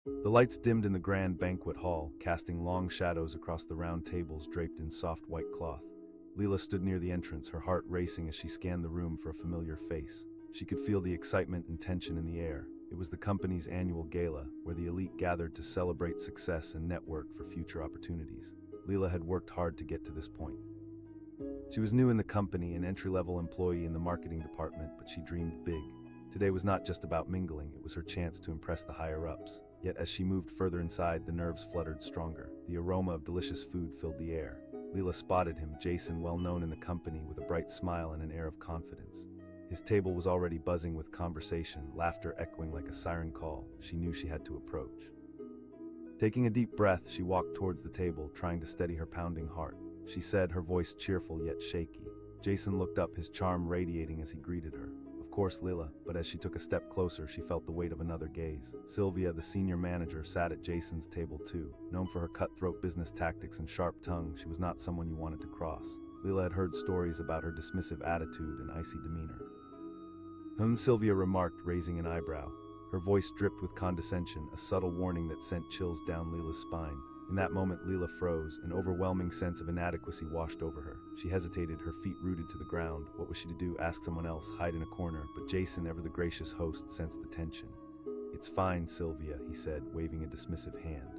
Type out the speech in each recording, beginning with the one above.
The lights dimmed in the grand banquet hall, casting long shadows across the round tables draped in soft white cloth. Lila stood near the entrance, her heart racing as she scanned the room for a familiar face. She could feel the excitement and tension in the air. It was the company's annual gala, where the elite gathered to celebrate success and network for future opportunities. Lila had worked hard to get to this point. She was new in the company, an entry-level employee in the marketing department, but she dreamed big. Today was not just about mingling, it was her chance to impress the higher-ups. Yet as she moved further inside, the nerves fluttered stronger. The aroma of delicious food filled the air. Lila spotted him, Jason, well known in the company, with a bright smile and an air of confidence. His table was already buzzing with conversation, laughter echoing like a siren call. She knew she had to approach. Taking a deep breath, she walked towards the table, trying to steady her pounding heart. She said, her voice cheerful yet shaky. Jason looked up, his charm radiating as he greeted her. Of course, Lila, but as she took a step closer, she felt the weight of another gaze. Sylvia, the senior manager, sat at Jason's table too. Known for her cutthroat business tactics and sharp tongue, she was not someone you wanted to cross. Lila had heard stories about her dismissive attitude and icy demeanor. Sylvia remarked, raising an eyebrow. Her voice dripped with condescension, a subtle warning that sent chills down Lila's spine. In that moment, Lila froze. An overwhelming sense of inadequacy washed over her. She hesitated, her feet rooted to the ground. What was she to do? Ask someone else, hide in a corner? But Jason, ever the gracious host, sensed the tension. "It's fine, Sylvia," he said, waving a dismissive hand.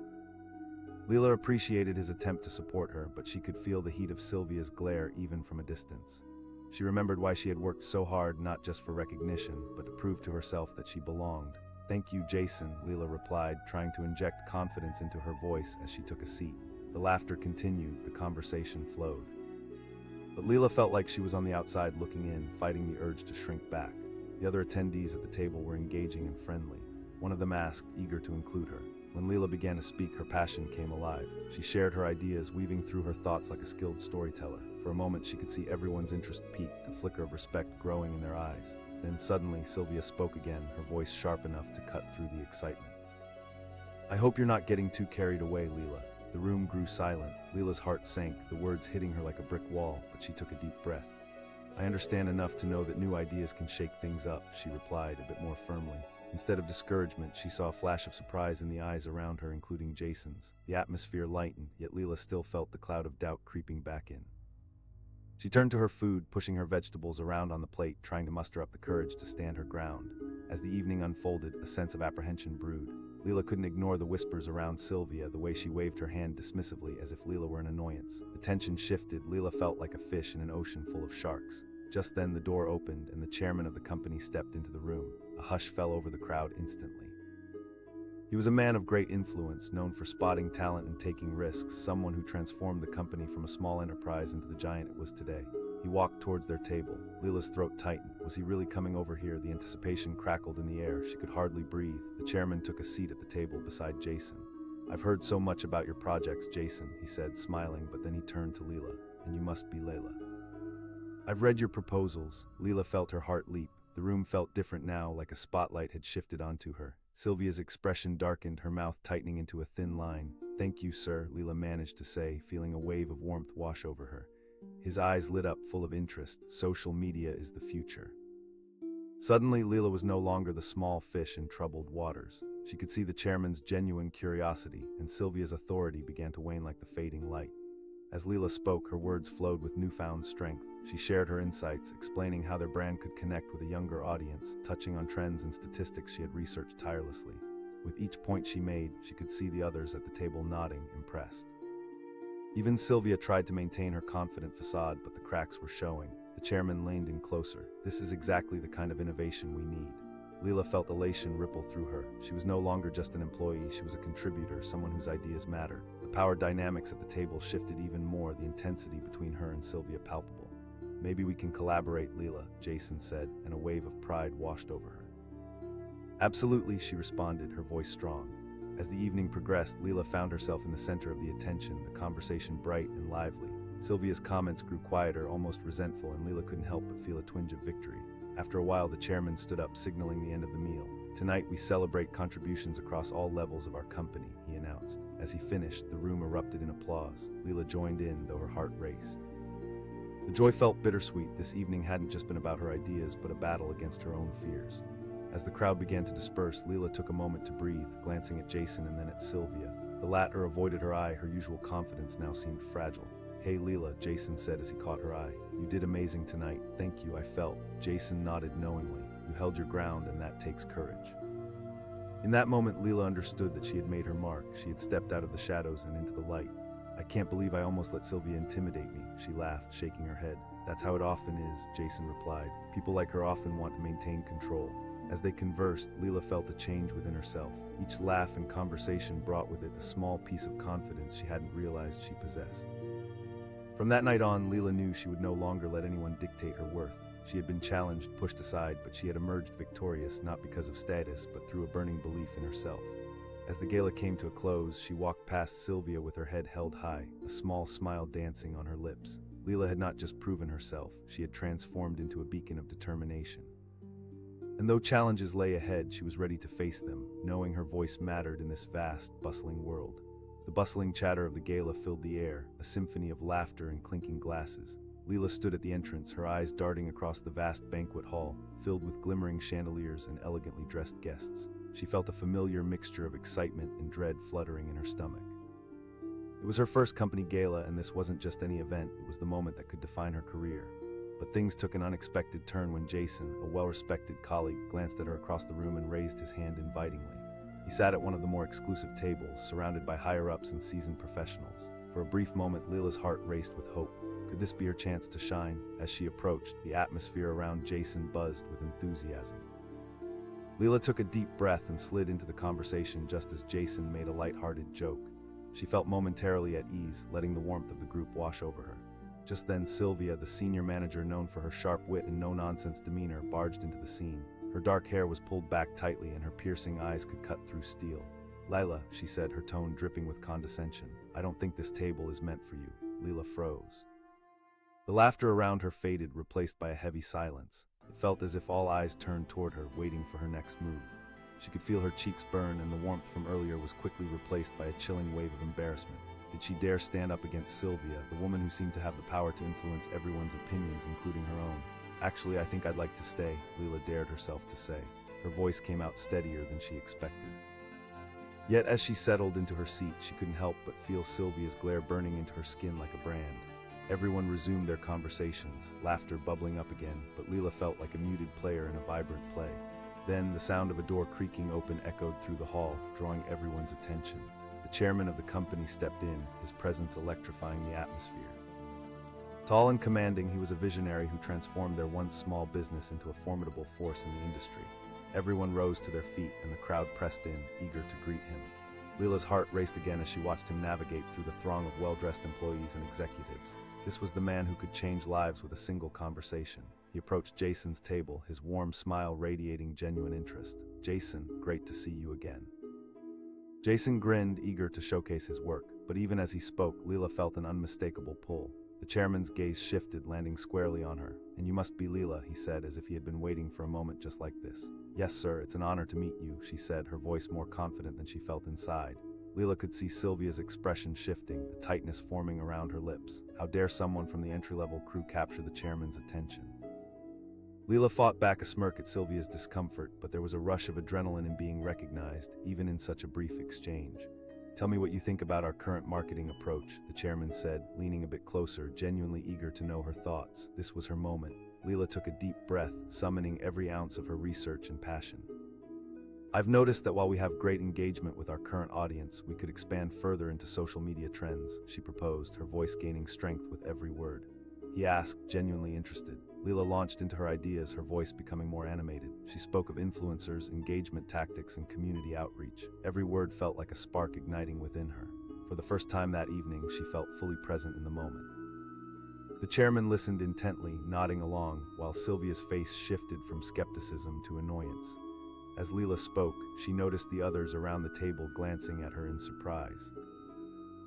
Lila appreciated his attempt to support her, but she could feel the heat of Sylvia's glare even from a distance. She remembered why she had worked so hard, not just for recognition, but to prove to herself that she belonged. "Thank you, Jason," Lila replied, trying to inject confidence into her voice as she took a seat. The laughter continued, the conversation flowed. But Lila felt like she was on the outside looking in, fighting the urge to shrink back. The other attendees at the table were engaging and friendly. One of them asked, eager to include her. When Lila began to speak, her passion came alive. She shared her ideas, weaving through her thoughts like a skilled storyteller. For a moment, she could see everyone's interest peak, a flicker of respect growing in their eyes. Then suddenly, Sylvia spoke again, her voice sharp enough to cut through the excitement. "I hope you're not getting too carried away, Lila." The room grew silent. Lila's heart sank, the words hitting her like a brick wall, but she took a deep breath. "I understand enough to know that new ideas can shake things up," she replied, a bit more firmly. Instead of discouragement, she saw a flash of surprise in the eyes around her, including Jason's. The atmosphere lightened, yet Lila still felt the cloud of doubt creeping back in. She turned to her food, pushing her vegetables around on the plate, trying to muster up the courage to stand her ground. As the evening unfolded, a sense of apprehension brewed. Lila couldn't ignore the whispers around Sylvia, the way she waved her hand dismissively as if Lila were an annoyance. The tension shifted. Lila felt like a fish in an ocean full of sharks. Just then the door opened and the chairman of the company stepped into the room. A hush fell over the crowd instantly. He was a man of great influence, known for spotting talent and taking risks, someone who transformed the company from a small enterprise into the giant it was today. He walked towards their table. Lila's throat tightened. Was he really coming over here? The anticipation crackled in the air. She could hardly breathe. The chairman took a seat at the table beside Jason. "I've heard so much about your projects, Jason," he said, smiling, but then he turned to Lila. "And you must be Lila." "I've read your proposals." Lila felt her heart leap. The room felt different now, like a spotlight had shifted onto her. Sylvia's expression darkened, her mouth tightening into a thin line. "Thank you, sir," Lila managed to say, feeling a wave of warmth wash over her. His eyes lit up, full of interest. Social media is the future. Suddenly, Lila was no longer the small fish in troubled waters. She could see the chairman's genuine curiosity, and Sylvia's authority began to wane like the fading light. As Lila spoke, her words flowed with newfound strength. She shared her insights, explaining how their brand could connect with a younger audience, touching on trends and statistics she had researched tirelessly. With each point she made, she could see the others at the table nodding, impressed. Even Sylvia tried to maintain her confident facade, but the cracks were showing. The chairman leaned in closer. "This is exactly the kind of innovation we need." Lila felt elation ripple through her. She was no longer just an employee, she was a contributor, someone whose ideas mattered. The power dynamics at the table shifted even more, the intensity between her and Sylvia palpable. "Maybe we can collaborate, Lila," Jason said, and a wave of pride washed over her. "Absolutely," she responded, her voice strong. As the evening progressed, Lila found herself in the center of the attention, the conversation bright and lively. Sylvia's comments grew quieter, almost resentful, and Lila couldn't help but feel a twinge of victory. After a while, the chairman stood up, signaling the end of the meal. "Tonight, we celebrate contributions across all levels of our company," he announced. As he finished, the room erupted in applause. Lila joined in, though her heart raced. The joy felt bittersweet. This evening hadn't just been about her ideas, but a battle against her own fears. As the crowd began to disperse, Lila took a moment to breathe, glancing at Jason and then at Sylvia. The latter avoided her eye, her usual confidence now seemed fragile. "Hey Lila," Jason said as he caught her eye. "You did amazing tonight. Thank you, I felt." Jason nodded knowingly. "You held your ground and that takes courage." In that moment, Lila understood that she had made her mark. She had stepped out of the shadows and into the light. "I can't believe I almost let Sylvia intimidate me," she laughed, shaking her head. "That's how it often is," Jason replied. "People like her often want to maintain control." As they conversed, Lila felt a change within herself. Each laugh and conversation brought with it a small piece of confidence she hadn't realized she possessed. From that night on, Lila knew she would no longer let anyone dictate her worth. She had been challenged, pushed aside, but she had emerged victorious, not because of status, but through a burning belief in herself. As the gala came to a close, she walked past Sylvia with her head held high, a small smile dancing on her lips. Lila had not just proven herself, she had transformed into a beacon of determination. And though challenges lay ahead, she was ready to face them, knowing her voice mattered in this vast, bustling world. The bustling chatter of the gala filled the air, a symphony of laughter and clinking glasses. Lila stood at the entrance, her eyes darting across the vast banquet hall, filled with glimmering chandeliers and elegantly dressed guests. She felt a familiar mixture of excitement and dread fluttering in her stomach. It was her first company gala, and this wasn't just any event, it was the moment that could define her career. But things took an unexpected turn when Jason, a well-respected colleague, glanced at her across the room and raised his hand invitingly. He sat at one of the more exclusive tables, surrounded by higher-ups and seasoned professionals. For a brief moment, Lila's heart raced with hope. Could this be her chance to shine? As she approached, the atmosphere around Jason buzzed with enthusiasm. Lila took a deep breath and slid into the conversation just as Jason made a light-hearted joke. She felt momentarily at ease, letting the warmth of the group wash over her. Just then, Sylvia, the senior manager known for her sharp wit and no-nonsense demeanor, barged into the scene. Her dark hair was pulled back tightly and her piercing eyes could cut through steel. "Lila," she said, her tone dripping with condescension, "I don't think this table is meant for you." Lila froze. The laughter around her faded, replaced by a heavy silence. It felt as if all eyes turned toward her, waiting for her next move. She could feel her cheeks burn, and the warmth from earlier was quickly replaced by a chilling wave of embarrassment. Did she dare stand up against Sylvia, the woman who seemed to have the power to influence everyone's opinions, including her own? "Actually, I think I'd like to stay," Lila dared herself to say. Her voice came out steadier than she expected. Yet as she settled into her seat, she couldn't help but feel Sylvia's glare burning into her skin like a brand. Everyone resumed their conversations, laughter bubbling up again, but Lila felt like a muted player in a vibrant play. Then the sound of a door creaking open echoed through the hall, drawing everyone's attention. The chairman of the company stepped in, his presence electrifying the atmosphere. Tall and commanding, he was a visionary who transformed their once small business into a formidable force in the industry. Everyone rose to their feet, and the crowd pressed in, eager to greet him. Lila's heart raced again as she watched him navigate through the throng of well-dressed employees and executives. This was the man who could change lives with a single conversation. He approached Jason's table, his warm smile radiating genuine interest. "Jason, great to see you again." Jason grinned, eager to showcase his work, but even as he spoke, Lila felt an unmistakable pull. The chairman's gaze shifted, landing squarely on her. "And you must be Lila," he said, as if he had been waiting for a moment just like this. "Yes, sir, it's an honor to meet you," she said, her voice more confident than she felt inside. Lila could see Sylvia's expression shifting, a tightness forming around her lips. How dare someone from the entry-level crew capture the chairman's attention? Lila fought back a smirk at Sylvia's discomfort, but there was a rush of adrenaline in being recognized, even in such a brief exchange. "Tell me what you think about our current marketing approach," the chairman said, leaning a bit closer, genuinely eager to know her thoughts. This was her moment. Lila took a deep breath, summoning every ounce of her research and passion. "I've noticed that while we have great engagement with our current audience, we could expand further into social media trends," she proposed, her voice gaining strength with every word. He asked, genuinely interested. Lila launched into her ideas, her voice becoming more animated. She spoke of influencers, engagement tactics, and community outreach. Every word felt like a spark igniting within her. For the first time that evening, she felt fully present in the moment. The chairman listened intently, nodding along, while Sylvia's face shifted from skepticism to annoyance. As Lila spoke, she noticed the others around the table glancing at her in surprise.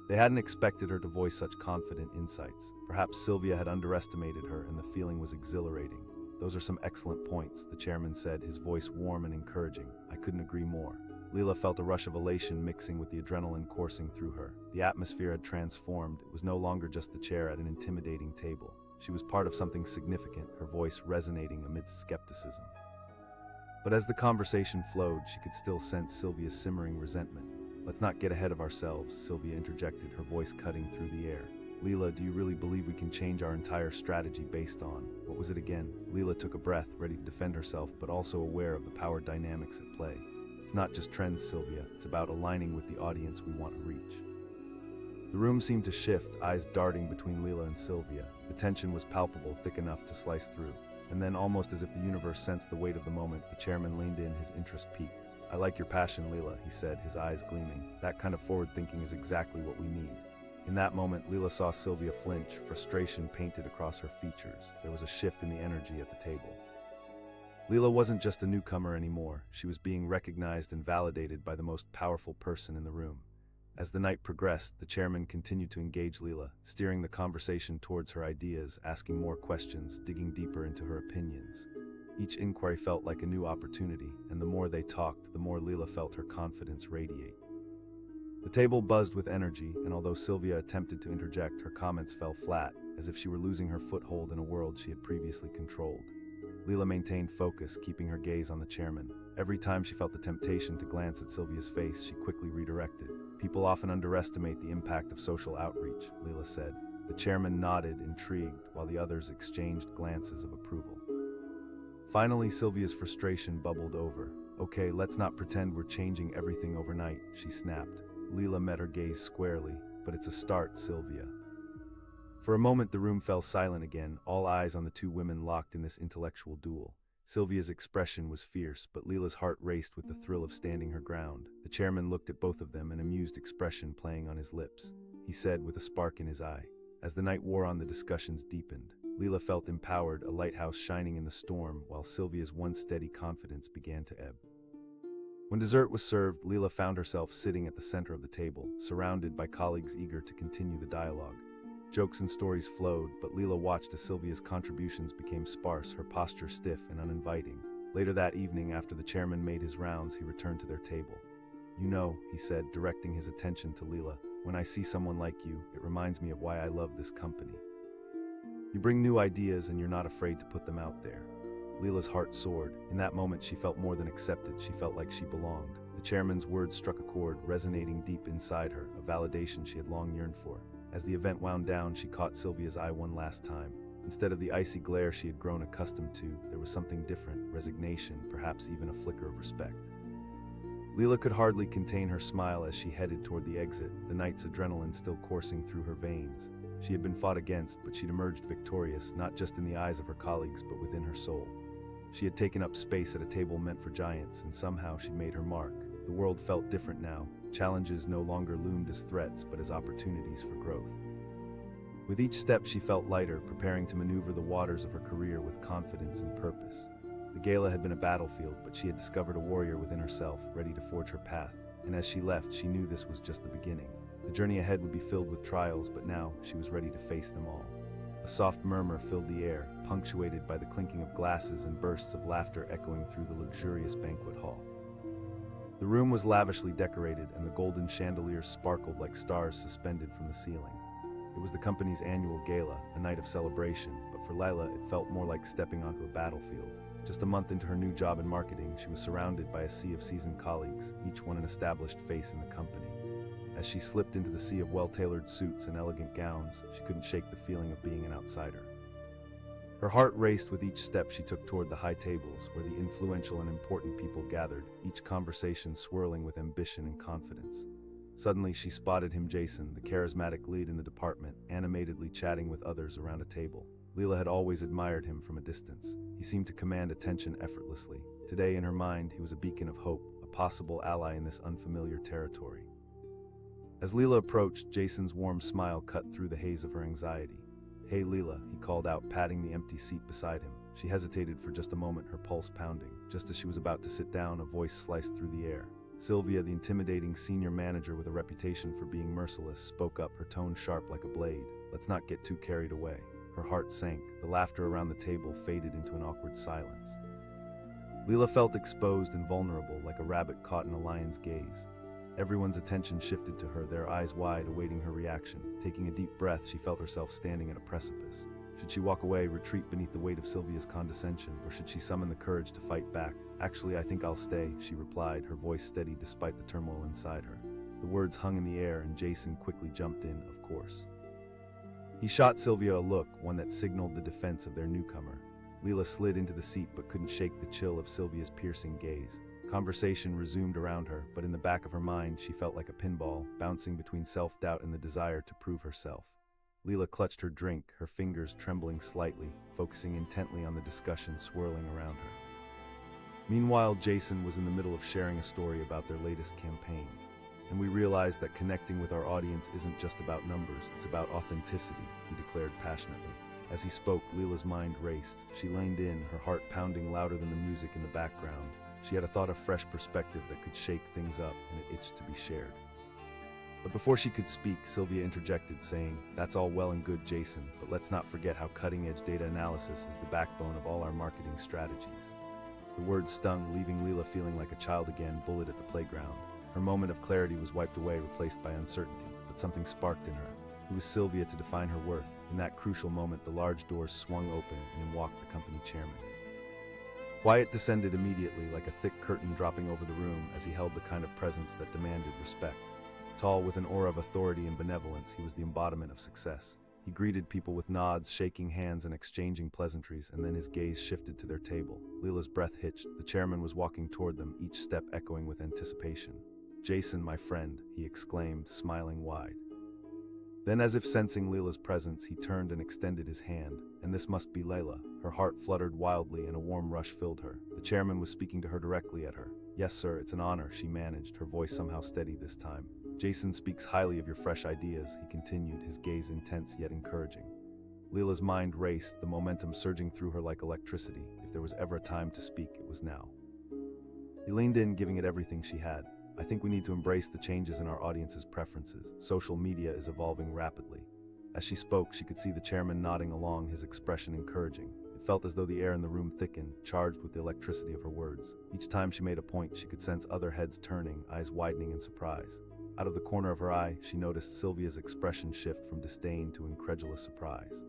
They hadn't expected her to voice such confident insights. Perhaps Sylvia had underestimated her and the feeling was exhilarating. "Those are some excellent points," the chairman said, his voice warm and encouraging. "I couldn't agree more." Lila felt a rush of elation mixing with the adrenaline coursing through her. The atmosphere had transformed. It was no longer just the chair at an intimidating table. She was part of something significant, her voice resonating amidst skepticism. But as the conversation flowed, she could still sense Sylvia's simmering resentment. "Let's not get ahead of ourselves," Sylvia interjected, her voice cutting through the air. "Lila, do you really believe we can change our entire strategy based on—" What was it again? Lila took a breath, ready to defend herself, but also aware of the power dynamics at play. "It's not just trends, Sylvia. It's about aligning with the audience we want to reach." The room seemed to shift, eyes darting between Lila and Sylvia. The tension was palpable, thick enough to slice through. And then, almost as if the universe sensed the weight of the moment, the chairman leaned in, his interest peaked. "I like your passion, Lila," he said, his eyes gleaming. "That kind of forward thinking is exactly what we need." In that moment, Lila saw Sylvia flinch, frustration painted across her features. There was a shift in the energy at the table. Lila wasn't just a newcomer anymore. She was being recognized and validated by the most powerful person in the room. As the night progressed, the chairman continued to engage Lila, steering the conversation towards her ideas, asking more questions, digging deeper into her opinions. Each inquiry felt like a new opportunity, and the more they talked, the more Lila felt her confidence radiate. The table buzzed with energy, and although Sylvia attempted to interject, her comments fell flat, as if she were losing her foothold in a world she had previously controlled. Lila maintained focus, keeping her gaze on the chairman. Every time she felt the temptation to glance at Sylvia's face, she quickly redirected. "People often underestimate the impact of social outreach," Lila said. The chairman nodded, intrigued, while the others exchanged glances of approval. Finally, Sylvia's frustration bubbled over. "Okay, let's not pretend we're changing everything overnight," she snapped. Lila met her gaze squarely. "But it's a start, Sylvia." For a moment, the room fell silent again, all eyes on the two women locked in this intellectual duel. Sylvia's expression was fierce, but Lila's heart raced with the thrill of standing her ground. The chairman looked at both of them, an amused expression playing on his lips. He said with a spark in his eye. As the night wore on, the discussions deepened. Lila felt empowered, a lighthouse shining in the storm, while Sylvia's once steady confidence began to ebb. When dessert was served, Lila found herself sitting at the center of the table, surrounded by colleagues eager to continue the dialogue. Jokes and stories flowed, but Lila watched as Sylvia's contributions became sparse, her posture stiff and uninviting. Later that evening, after the chairman made his rounds, he returned to their table. "You know," he said, directing his attention to Lila, "when I see someone like you, it reminds me of why I love this company. You bring new ideas and you're not afraid to put them out there." Lila's heart soared. In that moment, she felt more than accepted. She felt like she belonged. The chairman's words struck a chord, resonating deep inside her, a validation she had long yearned for. As the event wound down, she caught Sylvia's eye one last time. Instead of the icy glare she had grown accustomed to, there was something different, resignation, perhaps even a flicker of respect. Lila could hardly contain her smile as she headed toward the exit, the night's adrenaline still coursing through her veins. She had been fought against, but she'd emerged victorious, not just in the eyes of her colleagues, but within her soul. She had taken up space at a table meant for giants, and somehow she'd made her mark. The world felt different now. Challenges no longer loomed as threats, but as opportunities for growth. With each step, she felt lighter, preparing to maneuver the waters of her career with confidence and purpose. The gala had been a battlefield, but she had discovered a warrior within herself, ready to forge her path. And as she left, she knew this was just the beginning. The journey ahead would be filled with trials, but now she was ready to face them all. A soft murmur filled the air, punctuated by the clinking of glasses and bursts of laughter echoing through the luxurious banquet hall. The room was lavishly decorated, and the golden chandeliers sparkled like stars suspended from the ceiling. It was the company's annual gala, a night of celebration, but for Lila, it felt more like stepping onto a battlefield. Just a month into her new job in marketing, she was surrounded by a sea of seasoned colleagues, each one an established face in the company. As she slipped into the sea of well-tailored suits and elegant gowns, she couldn't shake the feeling of being an outsider. Her heart raced with each step she took toward the high tables, where the influential and important people gathered, each conversation swirling with ambition and confidence. Suddenly, she spotted him, Jason, the charismatic lead in the department, animatedly chatting with others around a table. Lila had always admired him from a distance. He seemed to command attention effortlessly. Today, in her mind, he was a beacon of hope, a possible ally in this unfamiliar territory. As Lila approached, Jason's warm smile cut through the haze of her anxiety. "Hey, Lila," he called out, patting the empty seat beside him. She hesitated for just a moment, her pulse pounding. Just as she was about to sit down, a voice sliced through the air. Sylvia, the intimidating senior manager with a reputation for being merciless, spoke up, her tone sharp like a blade. "Let's not get too carried away." Her heart sank. The laughter around the table faded into an awkward silence. Lila felt exposed and vulnerable, like a rabbit caught in a lion's gaze. Everyone's attention shifted to her, their eyes wide, awaiting her reaction. Taking a deep breath, she felt herself standing at a precipice. Should she walk away, retreat beneath the weight of Sylvia's condescension, or should she summon the courage to fight back? Actually, I think I'll stay, she replied, her voice steady despite the turmoil inside her. The words hung in the air and Jason quickly jumped in, of course. He shot Sylvia a look, one that signaled the defense of their newcomer. Lila slid into the seat but couldn't shake the chill of Sylvia's piercing gaze. Conversation resumed around her, but in the back of her mind she felt like a pinball, bouncing between self-doubt and the desire to prove herself. Lila clutched her drink, her fingers trembling slightly, focusing intently on the discussion swirling around her. Meanwhile, Jason was in the middle of sharing a story about their latest campaign. And we realized that connecting with our audience isn't just about numbers, it's about authenticity, he declared passionately. As he spoke, Lila's mind raced. She leaned in, her heart pounding louder than the music in the background. She had a thought of fresh perspective that could shake things up, and it itched to be shared. But before she could speak, Sylvia interjected, saying, "That's all well and good, Jason, but let's not forget how cutting-edge data analysis is the backbone of all our marketing strategies." The words stung, leaving Lila feeling like a child again, bullied at the playground. Her moment of clarity was wiped away, replaced by uncertainty, but something sparked in her. Who was Sylvia to define her worth? In that crucial moment, the large doors swung open and in walked the company chairman. Quiet descended immediately, like a thick curtain dropping over the room as he held the kind of presence that demanded respect. Tall, with an aura of authority and benevolence, he was the embodiment of success. He greeted people with nods, shaking hands and exchanging pleasantries, and then his gaze shifted to their table. Lila's breath hitched. The chairman was walking toward them, each step echoing with anticipation. "Jason, my friend," he exclaimed, smiling wide. Then, as if sensing Lila's presence, he turned and extended his hand. And this must be Lila. Her heart fluttered wildly and a warm rush filled her. The chairman was speaking to her directly at her. "Yes, sir, it's an honor," she managed, her voice somehow steady this time. "Jason speaks highly of your fresh ideas," he continued, his gaze intense yet encouraging. Lila's mind raced, the momentum surging through her like electricity. If there was ever a time to speak, it was now. He leaned in, giving it everything she had. "I think we need to embrace the changes in our audience's preferences. Social media is evolving rapidly." As she spoke, she could see the chairman nodding along, his expression encouraging. It felt as though the air in the room thickened, charged with the electricity of her words. Each time she made a point, she could sense other heads turning, eyes widening in surprise. Out of the corner of her eye, she noticed Sylvia's expression shift from disdain to incredulous surprise.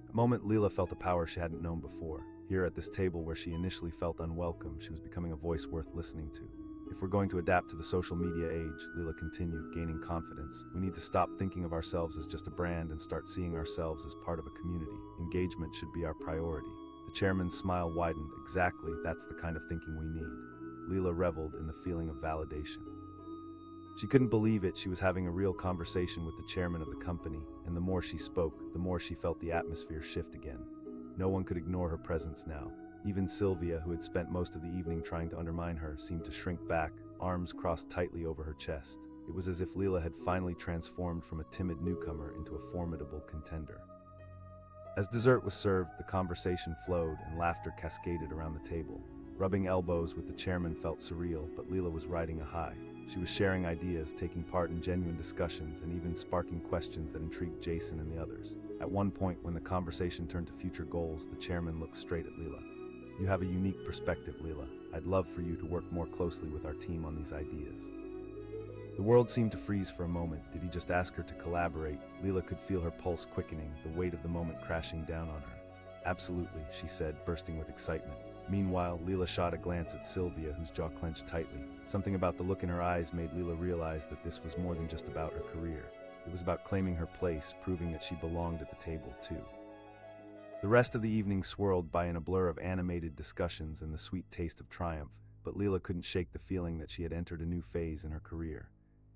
At a moment, Lila felt a power she hadn't known before. Here at this table where she initially felt unwelcome, she was becoming a voice worth listening to. "If we're going to adapt to the social media age," Lila continued, gaining confidence, "we need to stop thinking of ourselves as just a brand and start seeing ourselves as part of a community. Engagement should be our priority." The chairman's smile widened. "Exactly, that's the kind of thinking we need." Lila reveled in the feeling of validation. She couldn't believe it. She was having a real conversation with the chairman of the company, and the more she spoke, the more she felt the atmosphere shift again. No one could ignore her presence now. Even Sylvia, who had spent most of the evening trying to undermine her, seemed to shrink back, arms crossed tightly over her chest. It was as if Lila had finally transformed from a timid newcomer into a formidable contender. As dessert was served, the conversation flowed and laughter cascaded around the table. Rubbing elbows with the chairman felt surreal, but Lila was riding a high. She was sharing ideas, taking part in genuine discussions, and even sparking questions that intrigued Jason and the others. At one point, when the conversation turned to future goals, the chairman looked straight at Lila. "You have a unique perspective, Lila. I'd love for you to work more closely with our team on these ideas." The world seemed to freeze for a moment. Did he just ask her to collaborate? Lila could feel her pulse quickening, the weight of the moment crashing down on her. "Absolutely," she said, bursting with excitement. Meanwhile, Lila shot a glance at Sylvia, whose jaw clenched tightly. Something about the look in her eyes made Lila realize that this was more than just about her career. It was about claiming her place, proving that she belonged at the table, too. The rest of the evening swirled by in a blur of animated discussions and the sweet taste of triumph, but Lila couldn't shake the feeling that she had entered a new phase in her career.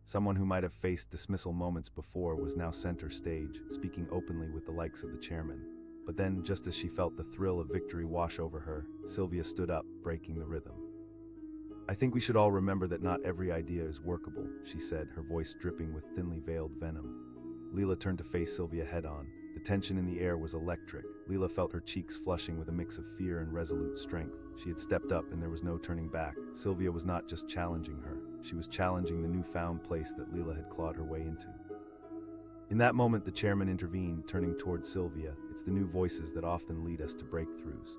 Someone who might have faced dismissal moments before was now center stage, speaking openly with the likes of the chairman. But then, just as she felt the thrill of victory wash over her, Sylvia stood up, breaking the rhythm. "I think we should all remember that not every idea is workable," she said, her voice dripping with thinly veiled venom. Lila turned to face Sylvia head-on. The tension in the air was electric. Lila felt her cheeks flushing with a mix of fear and resolute strength. She had stepped up and there was no turning back. Sylvia was not just challenging her. She was challenging the newfound place that Lila had clawed her way into. In that moment, the chairman intervened, turning towards Sylvia. "It's the new voices that often lead us to breakthroughs."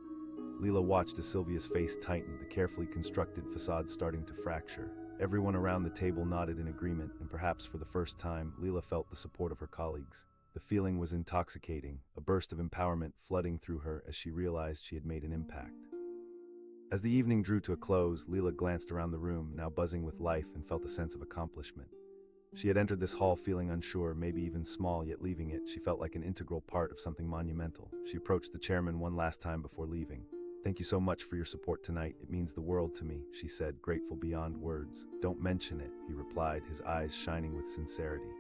Lila watched as Sylvia's face tightened, the carefully constructed facade starting to fracture. Everyone around the table nodded in agreement, and perhaps for the first time, Lila felt the support of her colleagues. The feeling was intoxicating, a burst of empowerment flooding through her as she realized she had made an impact. As the evening drew to a close, Lila glanced around the room, now buzzing with life, and felt a sense of accomplishment. She had entered this hall feeling unsure, maybe even small, yet leaving it, she felt like an integral part of something monumental. She approached the chairman one last time before leaving. "Thank you so much for your support tonight. It means the world to me," she said, grateful beyond words. "Don't mention it," he replied, his eyes shining with sincerity.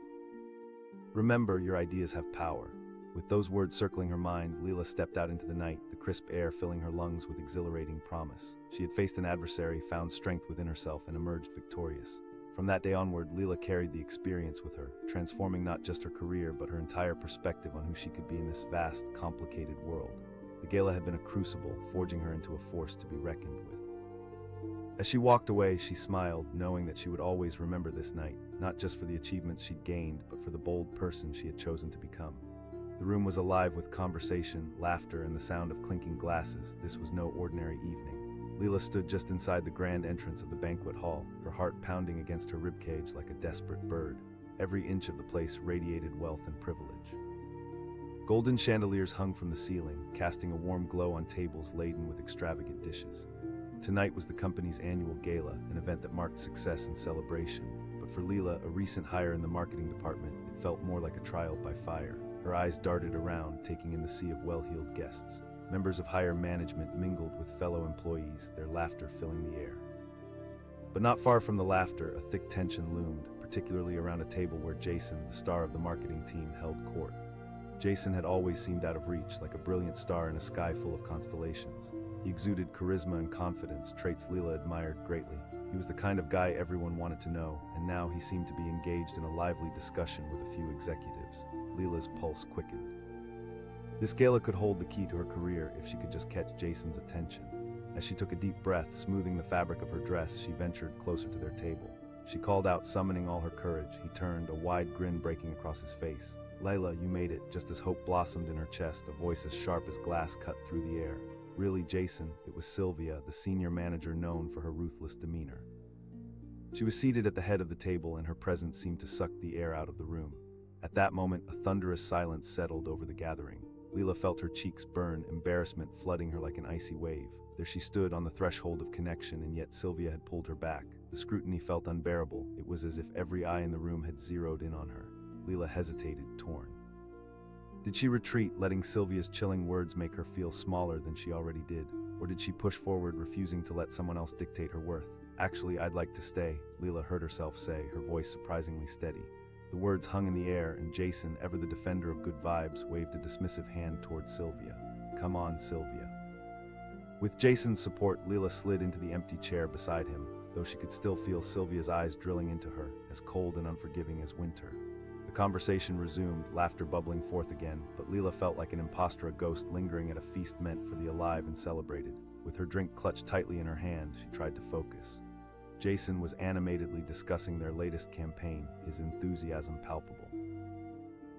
"Remember, your ideas have power." With those words circling her mind, Lila stepped out into the night, the crisp air filling her lungs with exhilarating promise. She had faced an adversary, found strength within herself, and emerged victorious. From that day onward, Lila carried the experience with her, transforming not just her career but her entire perspective on who she could be in this vast, complicated world. The gala had been a crucible, forging her into a force to be reckoned with. As she walked away, she smiled, knowing that she would always remember this night, not just for the achievements she'd gained, but for the bold person she had chosen to become. The room was alive with conversation, laughter, and the sound of clinking glasses. This was no ordinary evening. Lila stood just inside the grand entrance of the banquet hall, her heart pounding against her ribcage like a desperate bird. Every inch of the place radiated wealth and privilege. Golden chandeliers hung from the ceiling, casting a warm glow on tables laden with extravagant dishes. Tonight was the company's annual gala, an event that marked success and celebration. But for Lila, a recent hire in the marketing department, it felt more like a trial by fire. Her eyes darted around, taking in the sea of well-heeled guests. Members of higher management mingled with fellow employees, their laughter filling the air. But not far from the laughter, a thick tension loomed, particularly around a table where Jason, the star of the marketing team, held court. Jason had always seemed out of reach, like a brilliant star in a sky full of constellations. He exuded charisma and confidence, traits Lila admired greatly. He was the kind of guy everyone wanted to know, and now he seemed to be engaged in a lively discussion with a few executives. Lila's pulse quickened. This gala could hold the key to her career if she could just catch Jason's attention. As she took a deep breath, smoothing the fabric of her dress, she ventured closer to their table. She called out, summoning all her courage. He turned, a wide grin breaking across his face. "Lila, you made it," just as hope blossomed in her chest, a voice as sharp as glass cut through the air. "Really, Jason?" It was Sylvia, the senior manager known for her ruthless demeanor. She was seated at the head of the table, and her presence seemed to suck the air out of the room. At that moment, a thunderous silence settled over the gathering. Lila felt her cheeks burn, embarrassment flooding her like an icy wave. There she stood on the threshold of connection, and yet Sylvia had pulled her back. The scrutiny felt unbearable. It was as if every eye in the room had zeroed in on her. Lila hesitated, torn. Did she retreat, letting Sylvia's chilling words make her feel smaller than she already did? Or did she push forward, refusing to let someone else dictate her worth? "Actually, I'd like to stay," Lila heard herself say, her voice surprisingly steady. The words hung in the air, and Jason, ever the defender of good vibes, waved a dismissive hand towards Sylvia. "Come on, Sylvia." With Jason's support, Lila slid into the empty chair beside him, though she could still feel Sylvia's eyes drilling into her, as cold and unforgiving as winter. The conversation resumed, laughter bubbling forth again, but Lila felt like an impostor, a ghost lingering at a feast meant for the alive and celebrated. With her drink clutched tightly in her hand, she tried to focus. Jason was animatedly discussing their latest campaign, his enthusiasm palpable.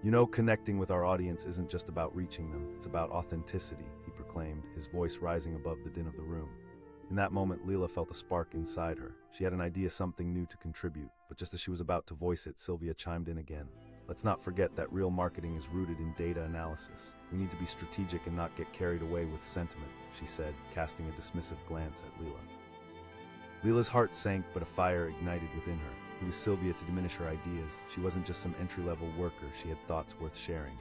"You know, connecting with our audience isn't just about reaching them, it's about authenticity," he proclaimed, his voice rising above the din of the room. In that moment, Lila felt a spark inside her. She had an idea, something new to contribute, but just as she was about to voice it, Sylvia chimed in again. "Let's not forget that real marketing is rooted in data analysis. We need to be strategic and not get carried away with sentiment," she said, casting a dismissive glance at Lila. Lila's heart sank, but a fire ignited within her. Who was Sylvia to diminish her ideas? She wasn't just some entry-level worker, she had thoughts worth sharing.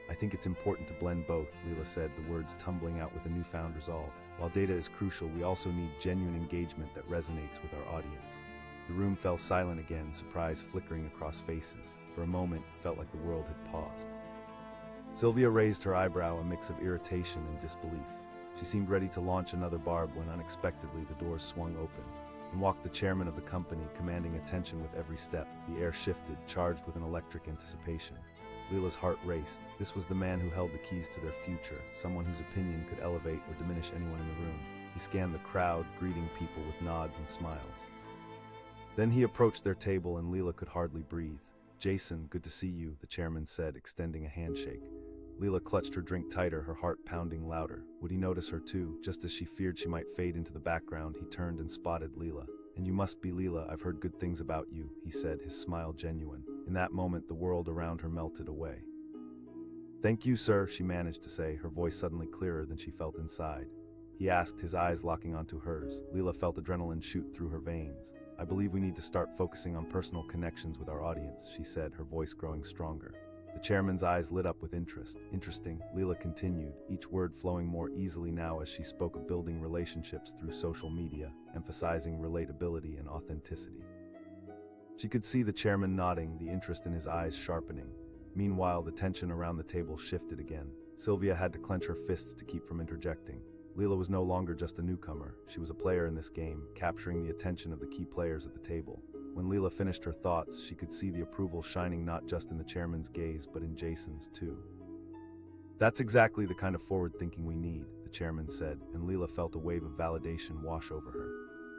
"I think it's important to blend both," Lila said, the words tumbling out with a newfound resolve. "While data is crucial, we also need genuine engagement that resonates with our audience." The room fell silent again, surprise flickering across faces. For a moment, it felt like the world had paused. Sylvia raised her eyebrow, a mix of irritation and disbelief. She seemed ready to launch another barb when unexpectedly the doors swung open. And walked the chairman of the company, commanding attention with every step. The air shifted, charged with an electric anticipation. Lila's heart raced. This was the man who held the keys to their future, someone whose opinion could elevate or diminish anyone in the room. He scanned the crowd, greeting people with nods and smiles. Then he approached their table, and Lila could hardly breathe. "Jason, good to see you," the chairman said, extending a handshake. Lila clutched her drink tighter, her heart pounding louder. Would he notice her too? Just as she feared she might fade into the background, he turned and spotted Lila. "And you must be Lila, I've heard good things about you," he said, his smile genuine. In that moment, the world around her melted away. "Thank you, sir," she managed to say, her voice suddenly clearer than she felt inside. he asked, his eyes locking onto hers. Lila felt adrenaline shoot through her veins. I believe we need to start focusing on personal connections with our audience, she said, her voice growing stronger. The chairman's eyes lit up with interest. Interesting, Lila continued, each word flowing more easily now as she spoke of building relationships through social media, emphasizing relatability and authenticity. She could see the chairman nodding, the interest in his eyes sharpening. Meanwhile, the tension around the table shifted again. Sylvia had to clench her fists to keep from interjecting. Lila was no longer just a newcomer. She was a player in this game, capturing the attention of the key players at the table. When Lila finished her thoughts, she could see the approval shining not just in the chairman's gaze, but in Jason's too. That's exactly the kind of forward thinking we need, the chairman said, and Lila felt a wave of validation wash over her.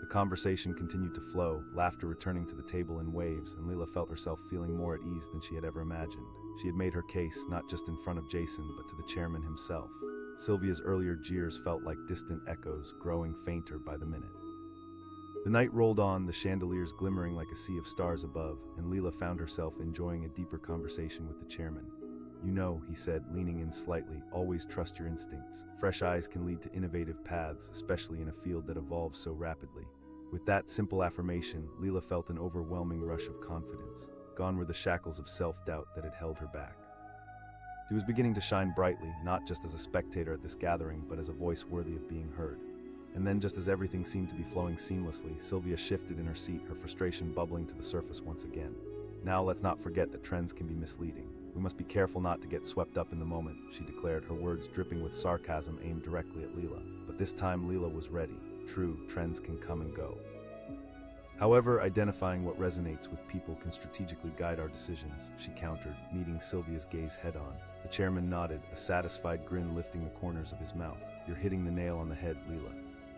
The conversation continued to flow, laughter returning to the table in waves, and Lila felt herself feeling more at ease than she had ever imagined. She had made her case not just in front of Jason, but to the chairman himself. Sylvia's earlier jeers felt like distant echoes, growing fainter by the minute. The night rolled on, the chandeliers glimmering like a sea of stars above, and Lila found herself enjoying a deeper conversation with the chairman. You know, he said, leaning in slightly, always trust your instincts. Fresh eyes can lead to innovative paths, especially in a field that evolves so rapidly. With that simple affirmation, Lila felt an overwhelming rush of confidence. Gone were the shackles of self-doubt that had held her back. She was beginning to shine brightly, not just as a spectator at this gathering, but as a voice worthy of being heard. And then, just as everything seemed to be flowing seamlessly, Sylvia shifted in her seat, her frustration bubbling to the surface once again. Now let's not forget that trends can be misleading. We must be careful not to get swept up in the moment, she declared, her words dripping with sarcasm aimed directly at Lila. But this time Lila was ready. True, trends can come and go. However, identifying what resonates with people can strategically guide our decisions, she countered, meeting Sylvia's gaze head-on. The chairman nodded, a satisfied grin lifting the corners of his mouth. You're hitting the nail on the head, Lila.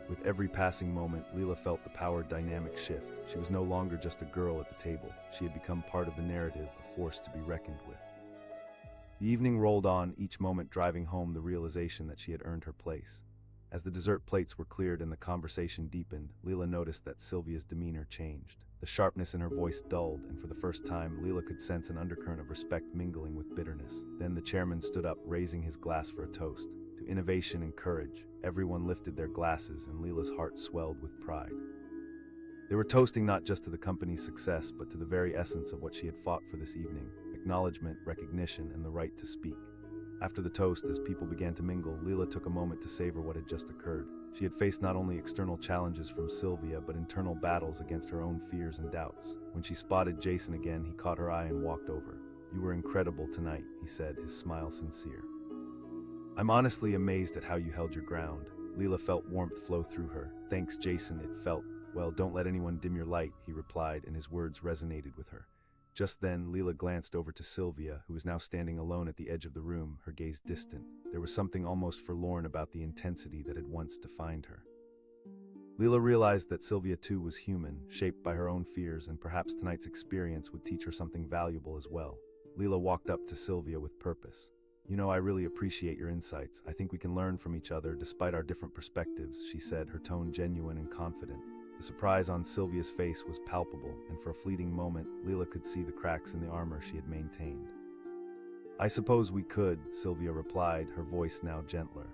With every passing moment, Lila felt the power dynamic shift. She was no longer just a girl at the table. She had become part of the narrative, a force to be reckoned with. The evening rolled on, each moment driving home the realization that she had earned her place. As the dessert plates were cleared and the conversation deepened, Lila noticed that Sylvia's demeanor changed. The sharpness in her voice dulled, and for the first time, Lila could sense an undercurrent of respect mingling with bitterness. Then the chairman stood up, raising his glass for a toast. To innovation and courage, everyone lifted their glasses, and Lila's heart swelled with pride. They were toasting not just to the company's success, but to the very essence of what she had fought for this evening: acknowledgement, recognition, and the right to speak. After the toast, as people began to mingle, Lila took a moment to savor what had just occurred. She had faced not only external challenges from Sylvia, but internal battles against her own fears and doubts. When she spotted Jason again, he caught her eye and walked over. You were incredible tonight, he said, his smile sincere. I'm honestly amazed at how you held your ground. Lila felt warmth flow through her. Thanks, Jason, it felt. Well, don't let anyone dim your light, he replied, and his words resonated with her. Just then, Lila glanced over to Sylvia, who was now standing alone at the edge of the room, her gaze distant. There was something almost forlorn about the intensity that had once defined her. Lila realized that Sylvia too was human, shaped by her own fears, and perhaps tonight's experience would teach her something valuable as well. Lila walked up to Sylvia with purpose. You know, I really appreciate your insights. I think we can learn from each other despite our different perspectives, she said, her tone genuine and confident. The surprise on Sylvia's face was palpable, and for a fleeting moment, Lila could see the cracks in the armor she had maintained. I suppose we could, Sylvia replied, her voice now gentler.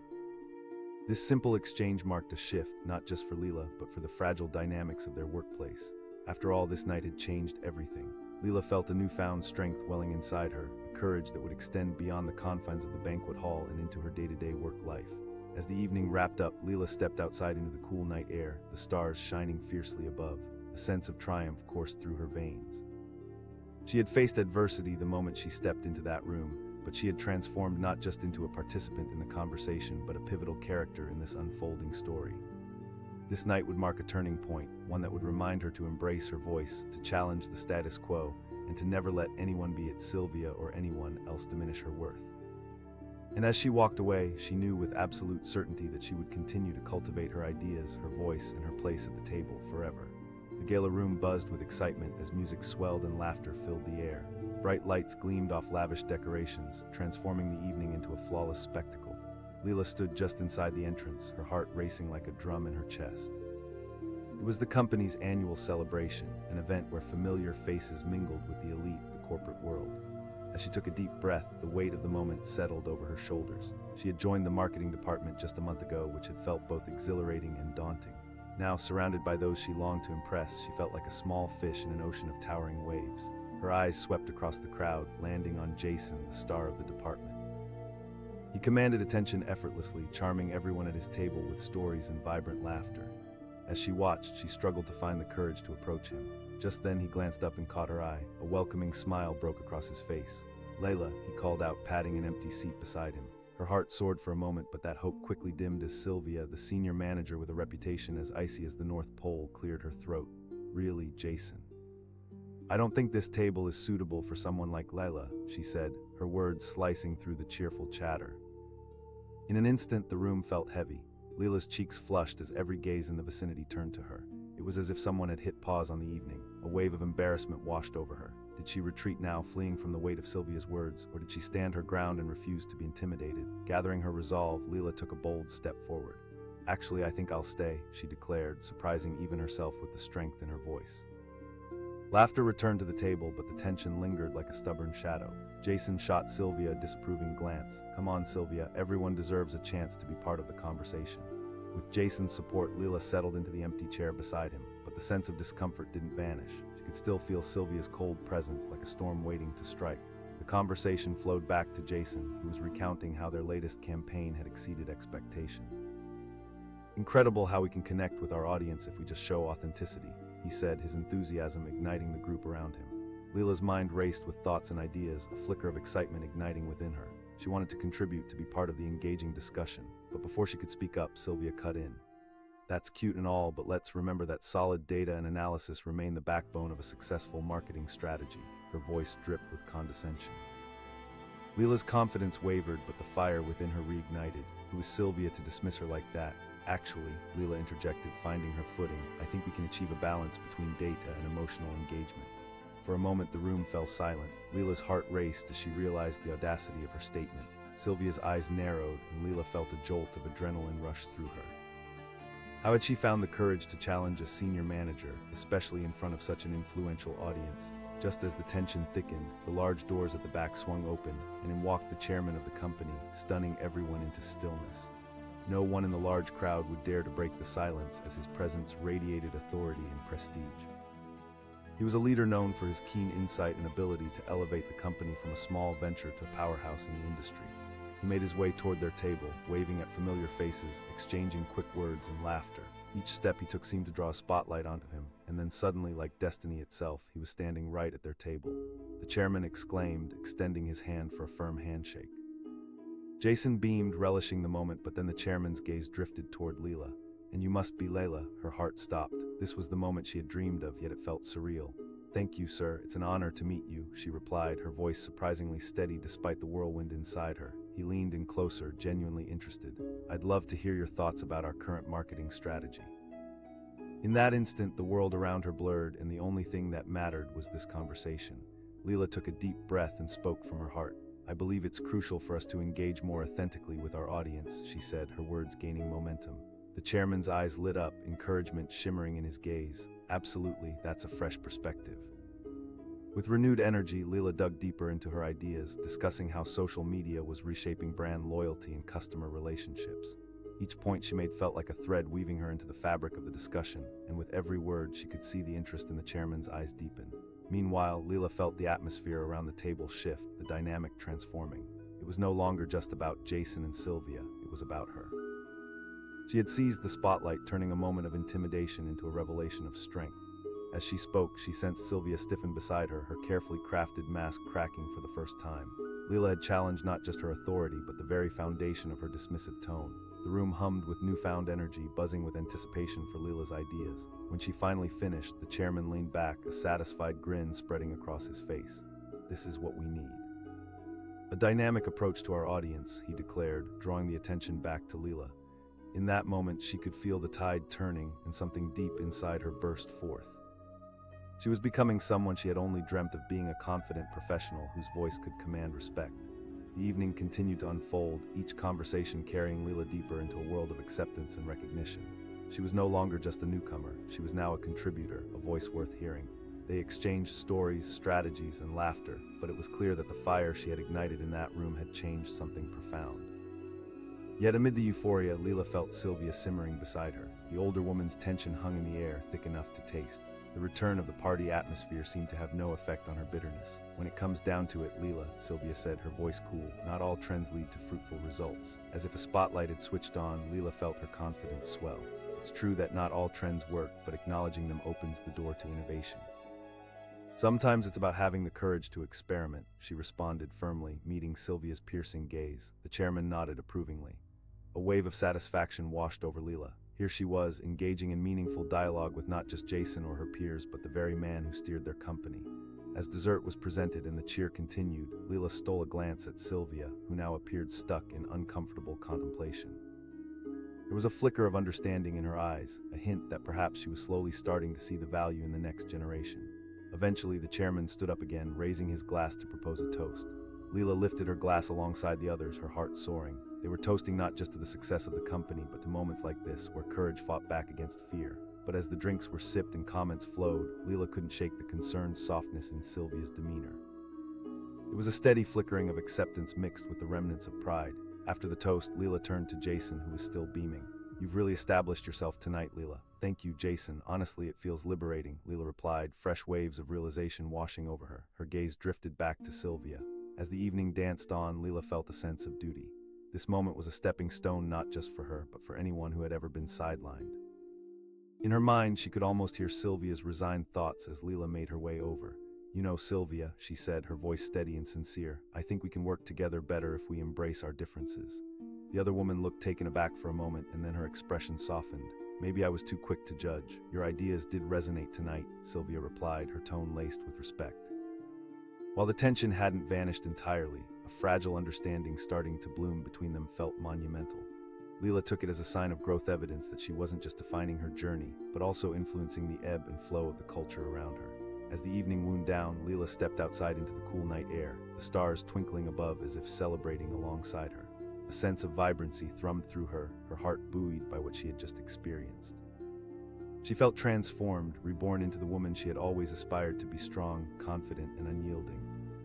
This simple exchange marked a shift, not just for Lila, but for the fragile dynamics of their workplace. After all, this night had changed everything. Lila felt a newfound strength welling inside her, a courage that would extend beyond the confines of the banquet hall and into her day-to-day work life. As the evening wrapped up, Lila stepped outside into the cool night air, the stars shining fiercely above. A sense of triumph coursed through her veins. She had faced adversity the moment she stepped into that room, but she had transformed not just into a participant in the conversation, but a pivotal character in this unfolding story. This night would mark a turning point, one that would remind her to embrace her voice, to challenge the status quo, and to never let anyone, be it Sylvia or anyone else, diminish her worth. And as she walked away, she knew with absolute certainty that she would continue to cultivate her ideas, her voice, and her place at the table forever. The gala room buzzed with excitement as music swelled and laughter filled the air. Bright lights gleamed off lavish decorations, transforming the evening into a flawless spectacle. Lila stood just inside the entrance, her heart racing like a drum in her chest. It was the company's annual celebration, an event where familiar faces mingled with the elite of the corporate world. As she took a deep breath, the weight of the moment settled over her shoulders. She had joined the marketing department just a month ago, which had felt both exhilarating and daunting. Now, surrounded by those she longed to impress, she felt like a small fish in an ocean of towering waves. Her eyes swept across the crowd, landing on Jason, the star of the department. He commanded attention effortlessly, charming everyone at his table with stories and vibrant laughter. As she watched, she struggled to find the courage to approach him. Just then he glanced up and caught her eye. A welcoming smile broke across his face. "Lila," he called out, patting an empty seat beside him. Her heart soared for a moment, but that hope quickly dimmed as Sylvia, the senior manager with a reputation as icy as the North Pole, cleared her throat. "Really, Jason? I don't think this table is suitable for someone like Lila," she said, her words slicing through the cheerful chatter. In an instant, the room felt heavy. Lila's cheeks flushed as every gaze in the vicinity turned to her. It was as if someone had hit pause on the evening. A wave of embarrassment washed over her. Did she retreat now, fleeing from the weight of Sylvia's words, or did she stand her ground and refuse to be intimidated? Gathering her resolve, Lila took a bold step forward. "Actually, I think I'll stay," she declared, surprising even herself with the strength in her voice. Laughter returned to the table, but the tension lingered like a stubborn shadow. Jason shot Sylvia a disapproving glance. "Come on, Sylvia, everyone deserves a chance to be part of the conversation." With Jason's support, Lila settled into the empty chair beside him, but the sense of discomfort didn't vanish. She could still feel Sylvia's cold presence like a storm waiting to strike. The conversation flowed back to Jason, who was recounting how their latest campaign had exceeded expectation. "Incredible how we can connect with our audience if we just show authenticity," he said, his enthusiasm igniting the group around him. Lila's mind raced with thoughts and ideas, a flicker of excitement igniting within her. She wanted to contribute, to be part of the engaging discussion, but before she could speak up, Sylvia cut in. "That's cute and all, but let's remember that solid data and analysis remain the backbone of a successful marketing strategy." Her voice dripped with condescension. Lila's confidence wavered, but the fire within her reignited. Who was Sylvia to dismiss her like that? "Actually," Lila interjected, finding her footing, "I think we can achieve a balance between data and emotional engagement." For a moment, the room fell silent. Lila's heart raced as she realized the audacity of her statement. Sylvia's eyes narrowed, and Lila felt a jolt of adrenaline rush through her. How had she found the courage to challenge a senior manager, especially in front of such an influential audience? Just as the tension thickened, the large doors at the back swung open, and in walked the chairman of the company, stunning everyone into stillness. No one in the large crowd would dare to break the silence, as his presence radiated authority and prestige. He was a leader known for his keen insight and ability to elevate the company from a small venture to a powerhouse in the industry. He made his way toward their table, waving at familiar faces, exchanging quick words and laughter. Each step he took seemed to draw a spotlight onto him, and then suddenly, like destiny itself, he was standing right at their table. The chairman exclaimed, extending his hand for a firm handshake. Jason beamed, relishing the moment, but then the chairman's gaze drifted toward Lila. "And you must be Lila." Her heart stopped. This was the moment she had dreamed of, yet it felt surreal. "Thank you, sir. It's an honor to meet you," she replied, her voice surprisingly steady despite the whirlwind inside her. He leaned in closer, genuinely interested. "I'd love to hear your thoughts about our current marketing strategy." In that instant, the world around her blurred, and the only thing that mattered was this conversation. Lila took a deep breath and spoke from her heart. "I believe it's crucial for us to engage more authentically with our audience," she said, her words gaining momentum. The chairman's eyes lit up, encouragement shimmering in his gaze. "Absolutely, that's a fresh perspective." With renewed energy, Lila dug deeper into her ideas, discussing how social media was reshaping brand loyalty and customer relationships. Each point she made felt like a thread weaving her into the fabric of the discussion, and with every word she could see the interest in the chairman's eyes deepen. Meanwhile, Lila felt the atmosphere around the table shift, the dynamic transforming. It was no longer just about Jason and Sylvia, it was about her. She had seized the spotlight, turning a moment of intimidation into a revelation of strength. As she spoke, she sensed Sylvia stiffen beside her, her carefully crafted mask cracking for the first time. Lila had challenged not just her authority, but the very foundation of her dismissive tone. The room hummed with newfound energy, buzzing with anticipation for Lila's ideas. When she finally finished, the chairman leaned back, a satisfied grin spreading across his face. "This is what we need." "A dynamic approach to our audience," he declared, drawing the attention back to Lila. In that moment, she could feel the tide turning, and something deep inside her burst forth. She was becoming someone she had only dreamt of, being a confident professional whose voice could command respect. The evening continued to unfold, each conversation carrying Lila deeper into a world of acceptance and recognition. She was no longer just a newcomer, she was now a contributor, a voice worth hearing. They exchanged stories, strategies, and laughter, but it was clear that the fire she had ignited in that room had changed something profound. Yet amid the euphoria, Lila felt Sylvia simmering beside her. The older woman's tension hung in the air, thick enough to taste. The return of the party atmosphere seemed to have no effect on her bitterness. When it comes down to it, Lila, Sylvia said, her voice cool, not all trends lead to fruitful results. As if a spotlight had switched on, Lila felt her confidence swell. It's true that not all trends work, but acknowledging them opens the door to innovation. Sometimes it's about having the courage to experiment, she responded firmly, meeting Sylvia's piercing gaze. The chairman nodded approvingly. A wave of satisfaction washed over Lila. Here she was, engaging in meaningful dialogue with not just Jason or her peers, but the very man who steered their company. As dessert was presented and the cheer continued, Lila stole a glance at Sylvia, who now appeared stuck in uncomfortable contemplation. There was a flicker of understanding in her eyes, a hint that perhaps she was slowly starting to see the value in the next generation. Eventually, the chairman stood up again, raising his glass to propose a toast. Lila lifted her glass alongside the others, her heart soaring. They were toasting not just to the success of the company, but to moments like this, where courage fought back against fear. But as the drinks were sipped and comments flowed, Lila couldn't shake the concerned softness in Sylvia's demeanor. It was a steady flickering of acceptance mixed with the remnants of pride. After the toast, Lila turned to Jason, who was still beaming. "You've really established yourself tonight, Lila." "Thank you, Jason. Honestly, it feels liberating," Lila replied, fresh waves of realization washing over her. Her gaze drifted back to Sylvia. As the evening danced on, Lila felt a sense of duty. This moment was a stepping stone not just for her, but for anyone who had ever been sidelined. In her mind, she could almost hear Sylvia's resigned thoughts as Lila made her way over. "You know, Sylvia," she said, her voice steady and sincere, "I think we can work together better if we embrace our differences." The other woman looked taken aback for a moment, and then her expression softened. "Maybe I was too quick to judge. Your ideas did resonate tonight," Sylvia replied, her tone laced with respect. While the tension hadn't vanished entirely, a fragile understanding starting to bloom between them felt monumental. Lila took it as a sign of growth, evidence that she wasn't just defining her journey, but also influencing the ebb and flow of the culture around her. As the evening wound down, Lila stepped outside into the cool night air, the stars twinkling above as if celebrating alongside her. A sense of vibrancy thrummed through her, her heart buoyed by what she had just experienced. She felt transformed, reborn into the woman she had always aspired to be: strong, confident, and unyielding.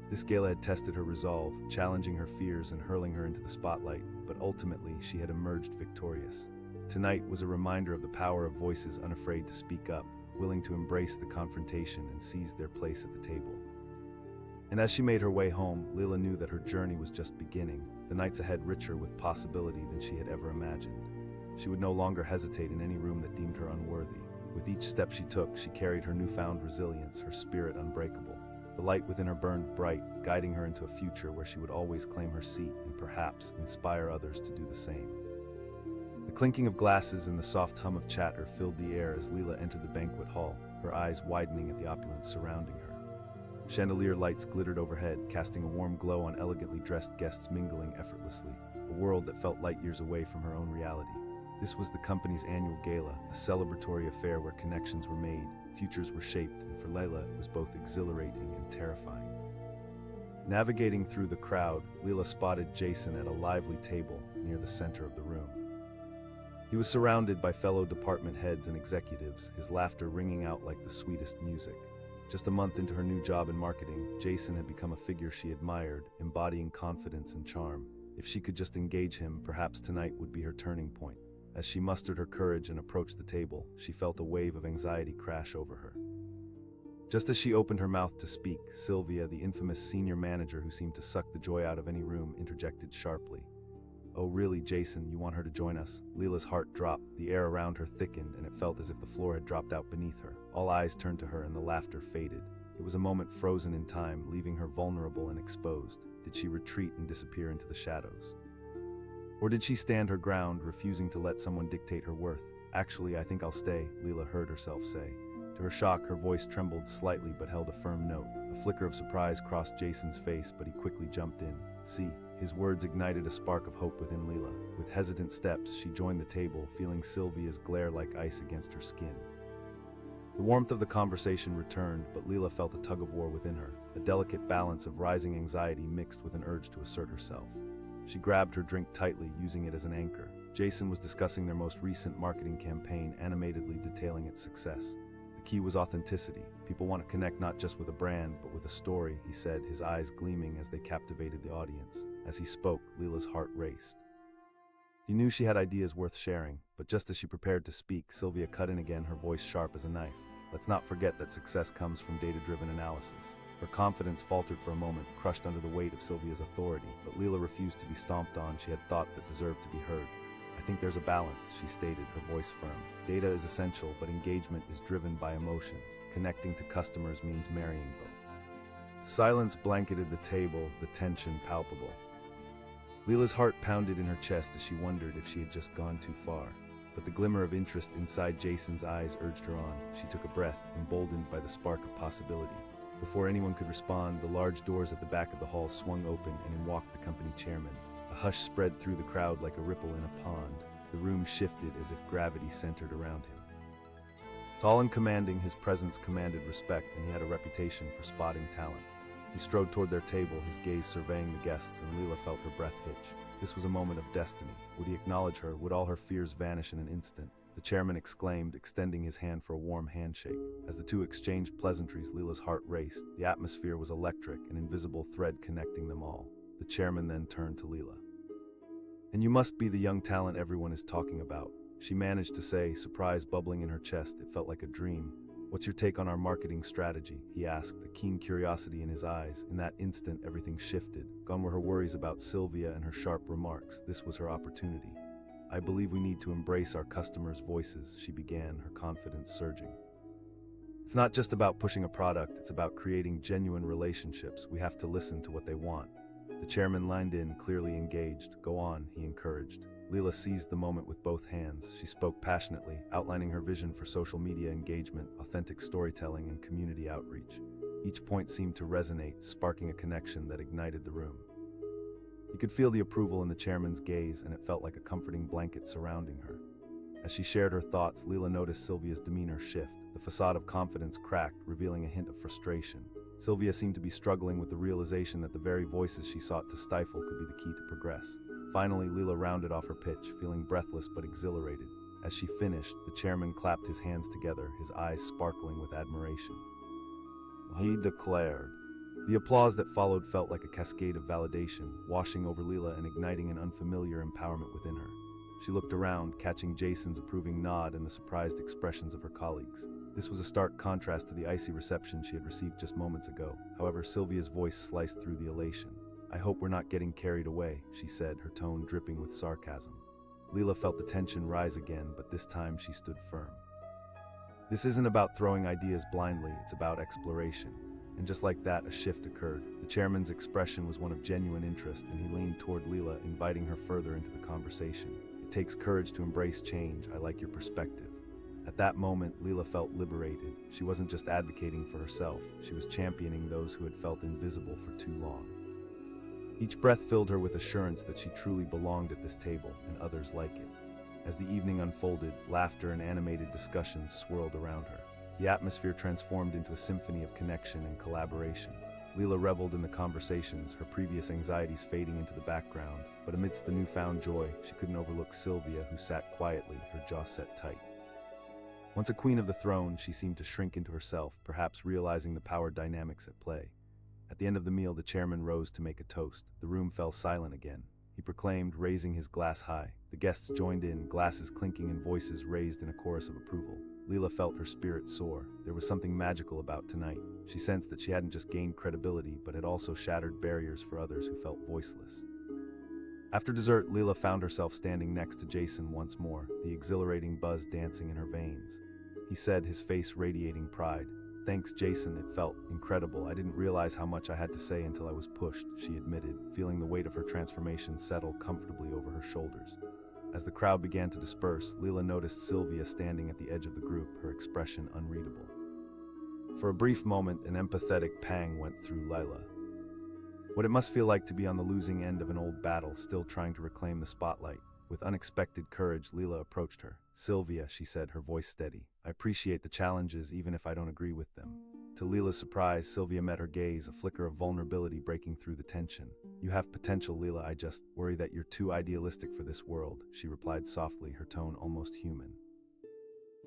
This gala had tested her resolve, challenging her fears and hurling her into the spotlight, but ultimately she had emerged victorious. Tonight was a reminder of the power of voices unafraid to speak up, willing to embrace the confrontation and seize their place at the table. And as she made her way home, Lila knew that her journey was just beginning, the nights ahead richer with possibility than she had ever imagined. She would no longer hesitate in any room that deemed her unworthy. With each step she took, she carried her newfound resilience, her spirit unbreakable. The light within her burned bright, guiding her into a future where she would always claim her seat and perhaps inspire others to do the same. The clinking of glasses and the soft hum of chatter filled the air as Lila entered the banquet hall, her eyes widening at the opulence surrounding her. Chandelier lights glittered overhead, casting a warm glow on elegantly dressed guests mingling effortlessly, a world that felt light years away from her own reality. This was the company's annual gala, a celebratory affair where connections were made, futures were shaped, and for Lila it was both exhilarating and terrifying. Navigating through the crowd, Lila spotted Jason at a lively table near the center of the room. He was surrounded by fellow department heads and executives, his laughter ringing out like the sweetest music. Just a month into her new job in marketing, Jason had become a figure she admired, embodying confidence and charm. If she could just engage him, perhaps tonight would be her turning point. As she mustered her courage and approached the table, she felt a wave of anxiety crash over her. Just as she opened her mouth to speak, Sylvia, the infamous senior manager who seemed to suck the joy out of any room, interjected sharply. "Oh really, Jason, you want her to join us?" Lila's heart dropped, the air around her thickened, and it felt as if the floor had dropped out beneath her. All eyes turned to her and the laughter faded. It was a moment frozen in time, leaving her vulnerable and exposed. Did she retreat and disappear into the shadows? Or did she stand her ground, refusing to let someone dictate her worth? "Actually, I think I'll stay," Lila heard herself say. To her shock, her voice trembled slightly but held a firm note. A flicker of surprise crossed Jason's face, but he quickly jumped in. "See." His words ignited a spark of hope within Lila. With hesitant steps, she joined the table, feeling Sylvia's glare like ice against her skin. The warmth of the conversation returned, but Lila felt a tug-of-war within her, a delicate balance of rising anxiety mixed with an urge to assert herself. She grabbed her drink tightly, using it as an anchor. Jason was discussing their most recent marketing campaign, animatedly detailing its success. The key was authenticity. People want to connect not just with a brand, but with a story, he said, his eyes gleaming as they captivated the audience. As he spoke, Lila's heart raced. He knew she had ideas worth sharing, but just as she prepared to speak, Sylvia cut in again, her voice sharp as a knife. Let's not forget that success comes from data-driven analysis. Her confidence faltered for a moment, crushed under the weight of Sylvia's authority, but Lila refused to be stomped on. She had thoughts that deserved to be heard. I think there's a balance, she stated, her voice firm. Data is essential, but engagement is driven by emotions. Connecting to customers means marrying both. Silence blanketed the table, the tension palpable. Lila's heart pounded in her chest as she wondered if she had just gone too far. But the glimmer of interest inside Jason's eyes urged her on. She took a breath, emboldened by the spark of possibility. Before anyone could respond, the large doors at the back of the hall swung open and in walked the company chairman. A hush spread through the crowd like a ripple in a pond. The room shifted as if gravity centered around him. Tall and commanding, his presence commanded respect, and he had a reputation for spotting talent. He strode toward their table, his gaze surveying the guests, and Lila felt her breath hitch. This was a moment of destiny. Would he acknowledge her? Would all her fears vanish in an instant? The chairman exclaimed, extending his hand for a warm handshake. As the two exchanged pleasantries, Lila's heart raced. The atmosphere was electric, an invisible thread connecting them all. The chairman then turned to Lila. "And you must be the young talent everyone is talking about," she managed to say, surprise bubbling in her chest. It felt like a dream. "What's your take on our marketing strategy?" he asked, a keen curiosity in his eyes. In that instant, everything shifted. Gone were her worries about Sylvia and her sharp remarks. This was her opportunity. "I believe we need to embrace our customers' voices," she began, her confidence surging. "It's not just about pushing a product, it's about creating genuine relationships. We have to listen to what they want." The chairman lined in, clearly engaged. "Go on," he encouraged. Lila seized the moment with both hands. She spoke passionately, outlining her vision for social media engagement, authentic storytelling, and community outreach. Each point seemed to resonate, sparking a connection that ignited the room. You could feel the approval in the chairman's gaze, and it felt like a comforting blanket surrounding her. As she shared her thoughts, Lila noticed Sylvia's demeanor shift. The facade of confidence cracked, revealing a hint of frustration. Sylvia seemed to be struggling with the realization that the very voices she sought to stifle could be the key to progress. Finally, Lila rounded off her pitch, feeling breathless but exhilarated. As she finished, the chairman clapped his hands together, his eyes sparkling with admiration. He declared. The applause that followed felt like a cascade of validation, washing over Lila and igniting an unfamiliar empowerment within her. She looked around, catching Jason's approving nod and the surprised expressions of her colleagues. This was a stark contrast to the icy reception she had received just moments ago. However, Sylvia's voice sliced through the elation. "I hope we're not getting carried away," she said, her tone dripping with sarcasm. Lila felt the tension rise again, but this time she stood firm. "This isn't about throwing ideas blindly, it's about exploration." And just like that, a shift occurred. The chairman's expression was one of genuine interest, and he leaned toward Lila, inviting her further into the conversation. "It takes courage to embrace change. I like your perspective." At that moment, Lila felt liberated. She wasn't just advocating for herself, she was championing those who had felt invisible for too long. Each breath filled her with assurance that she truly belonged at this table, and others like it. As the evening unfolded, laughter and animated discussions swirled around her. The atmosphere transformed into a symphony of connection and collaboration. Lila reveled in the conversations, her previous anxieties fading into the background, but amidst the newfound joy, she couldn't overlook Sylvia, who sat quietly, her jaw set tight. Once a queen of the throne, she seemed to shrink into herself, perhaps realizing the power dynamics at play. At the end of the meal, the chairman rose to make a toast. The room fell silent again. He proclaimed, raising his glass high. The guests joined in, glasses clinking and voices raised in a chorus of approval. Lila felt her spirit soar. There was something magical about tonight. She sensed that she hadn't just gained credibility, but had also shattered barriers for others who felt voiceless. After dessert, Lila found herself standing next to Jason once more, the exhilarating buzz dancing in her veins. He said, his face radiating pride. "Thanks, Jason, it felt incredible. I didn't realize how much I had to say until I was pushed," she admitted, feeling the weight of her transformation settle comfortably over her shoulders. As the crowd began to disperse, Lila noticed Sylvia standing at the edge of the group, her expression unreadable. For a brief moment, an empathetic pang went through Lila. What it must feel like to be on the losing end of an old battle, still trying to reclaim the spotlight. With unexpected courage, Lila approached her. "Sylvia," she said, her voice steady, "I appreciate the challenges even if I don't agree with them. To Lila's surprise, Sylvia met her gaze, a flicker of vulnerability breaking through the tension. "You have potential, Lila. I just worry that you're too idealistic for this world," she replied softly, her tone almost human.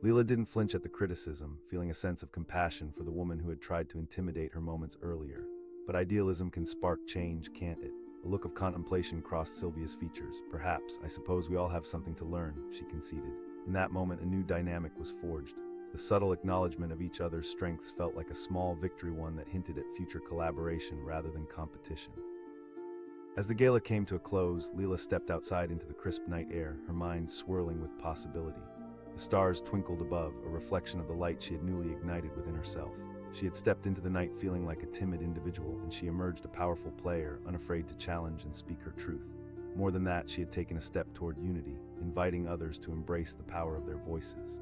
Lila didn't flinch at the criticism, feeling a sense of compassion for the woman who had tried to intimidate her moments earlier. But idealism can spark change, can't it? A look of contemplation crossed Sylvia's features. "Perhaps, I suppose we all have something to learn," she conceded. In that moment, a new dynamic was forged. The subtle acknowledgement of each other's strengths felt like a small victory, one that hinted at future collaboration rather than competition. As the gala came to a close, Lila stepped outside into the crisp night air, her mind swirling with possibility. The stars twinkled above, a reflection of the light she had newly ignited within herself. She had stepped into the night feeling like a timid individual, and she emerged a powerful player, unafraid to challenge and speak her truth. More than that, she had taken a step toward unity, inviting others to embrace the power of their voices.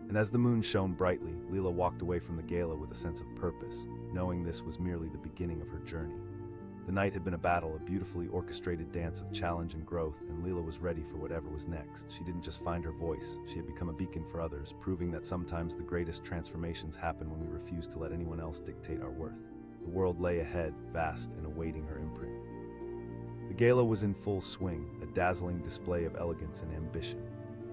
And as the moon shone brightly, Lila walked away from the gala with a sense of purpose, knowing this was merely the beginning of her journey. The night had been a battle, a beautifully orchestrated dance of challenge and growth, and Lila was ready for whatever was next. She didn't just find her voice, she had become a beacon for others, proving that sometimes the greatest transformations happen when we refuse to let anyone else dictate our worth. The world lay ahead, vast and awaiting her imprint. The gala was in full swing, a dazzling display of elegance and ambition.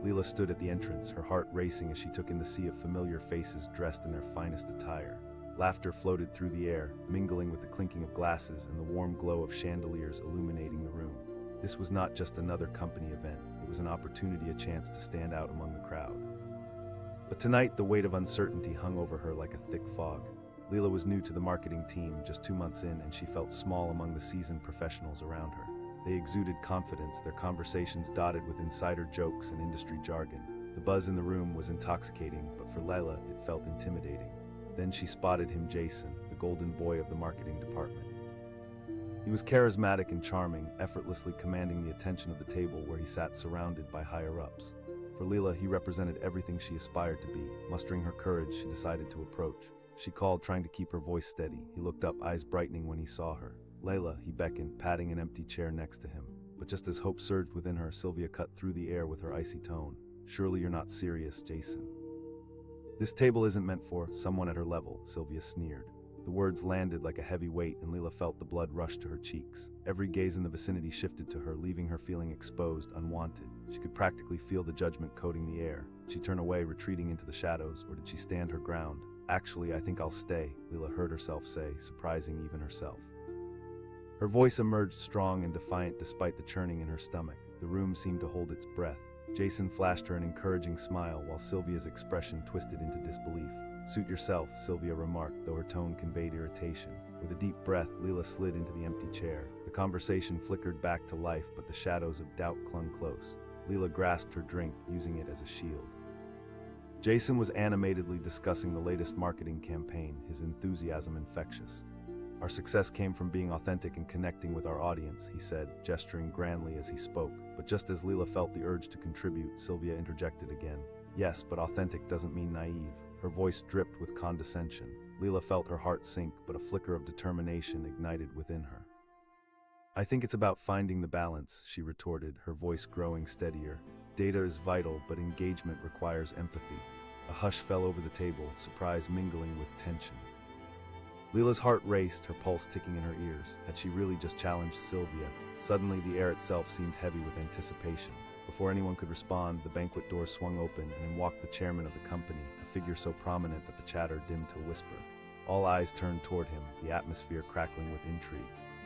Lila stood at the entrance, her heart racing as she took in the sea of familiar faces dressed in their finest attire. Laughter floated through the air, mingling with the clinking of glasses and the warm glow of chandeliers illuminating the room. This was not just another company event, it was an opportunity, a chance to stand out among the crowd. But tonight, the weight of uncertainty hung over her like a thick fog. Lila was new to the marketing team, just 2 months in, and she felt small among the seasoned professionals around her. They exuded confidence, their conversations dotted with insider jokes and industry jargon. The buzz in the room was intoxicating, but for Lila, it felt intimidating. Then she spotted him, Jason, the golden boy of the marketing department. He was charismatic and charming, effortlessly commanding the attention of the table where he sat surrounded by higher-ups. For Lila, he represented everything she aspired to be. Mustering her courage, she decided to approach. She called, trying to keep her voice steady. He looked up, eyes brightening when he saw her. "Lila," he beckoned, patting an empty chair next to him. But just as hope surged within her, Sylvia cut through the air with her icy tone. "Surely you're not serious, Jason." "This table isn't meant for someone at her level," Sylvia sneered. The words landed like a heavy weight, and Lila felt the blood rush to her cheeks. Every gaze in the vicinity shifted to her, leaving her feeling exposed, unwanted. She could practically feel the judgment coating the air. Did she turn away, retreating into the shadows, or did she stand her ground? "Actually, I think I'll stay," Lila heard herself say, surprising even herself. Her voice emerged strong and defiant despite the churning in her stomach. The room seemed to hold its breath. Jason flashed her an encouraging smile while Sylvia's expression twisted into disbelief. "Suit yourself," Sylvia remarked, though her tone conveyed irritation. With a deep breath, Lila slid into the empty chair. The conversation flickered back to life, but the shadows of doubt clung close. Lila grasped her drink, using it as a shield. Jason was animatedly discussing the latest marketing campaign, his enthusiasm infectious. "Our success came from being authentic and connecting with our audience," he said, gesturing grandly as he spoke. But just as Lila felt the urge to contribute, Sylvia interjected again. "Yes, but authentic doesn't mean naive." Her voice dripped with condescension. Lila felt her heart sink, but a flicker of determination ignited within her. "I think it's about finding the balance," she retorted, her voice growing steadier. "Data is vital, but engagement requires empathy." A hush fell over the table, surprise mingling with tension. Lila's heart raced, her pulse ticking in her ears. Had she really just challenged Sylvia? Suddenly, the air itself seemed heavy with anticipation. Before anyone could respond, the banquet doors swung open, and in walked the chairman of the company, a figure so prominent that the chatter dimmed to a whisper. All eyes turned toward him, the atmosphere crackling with intrigue.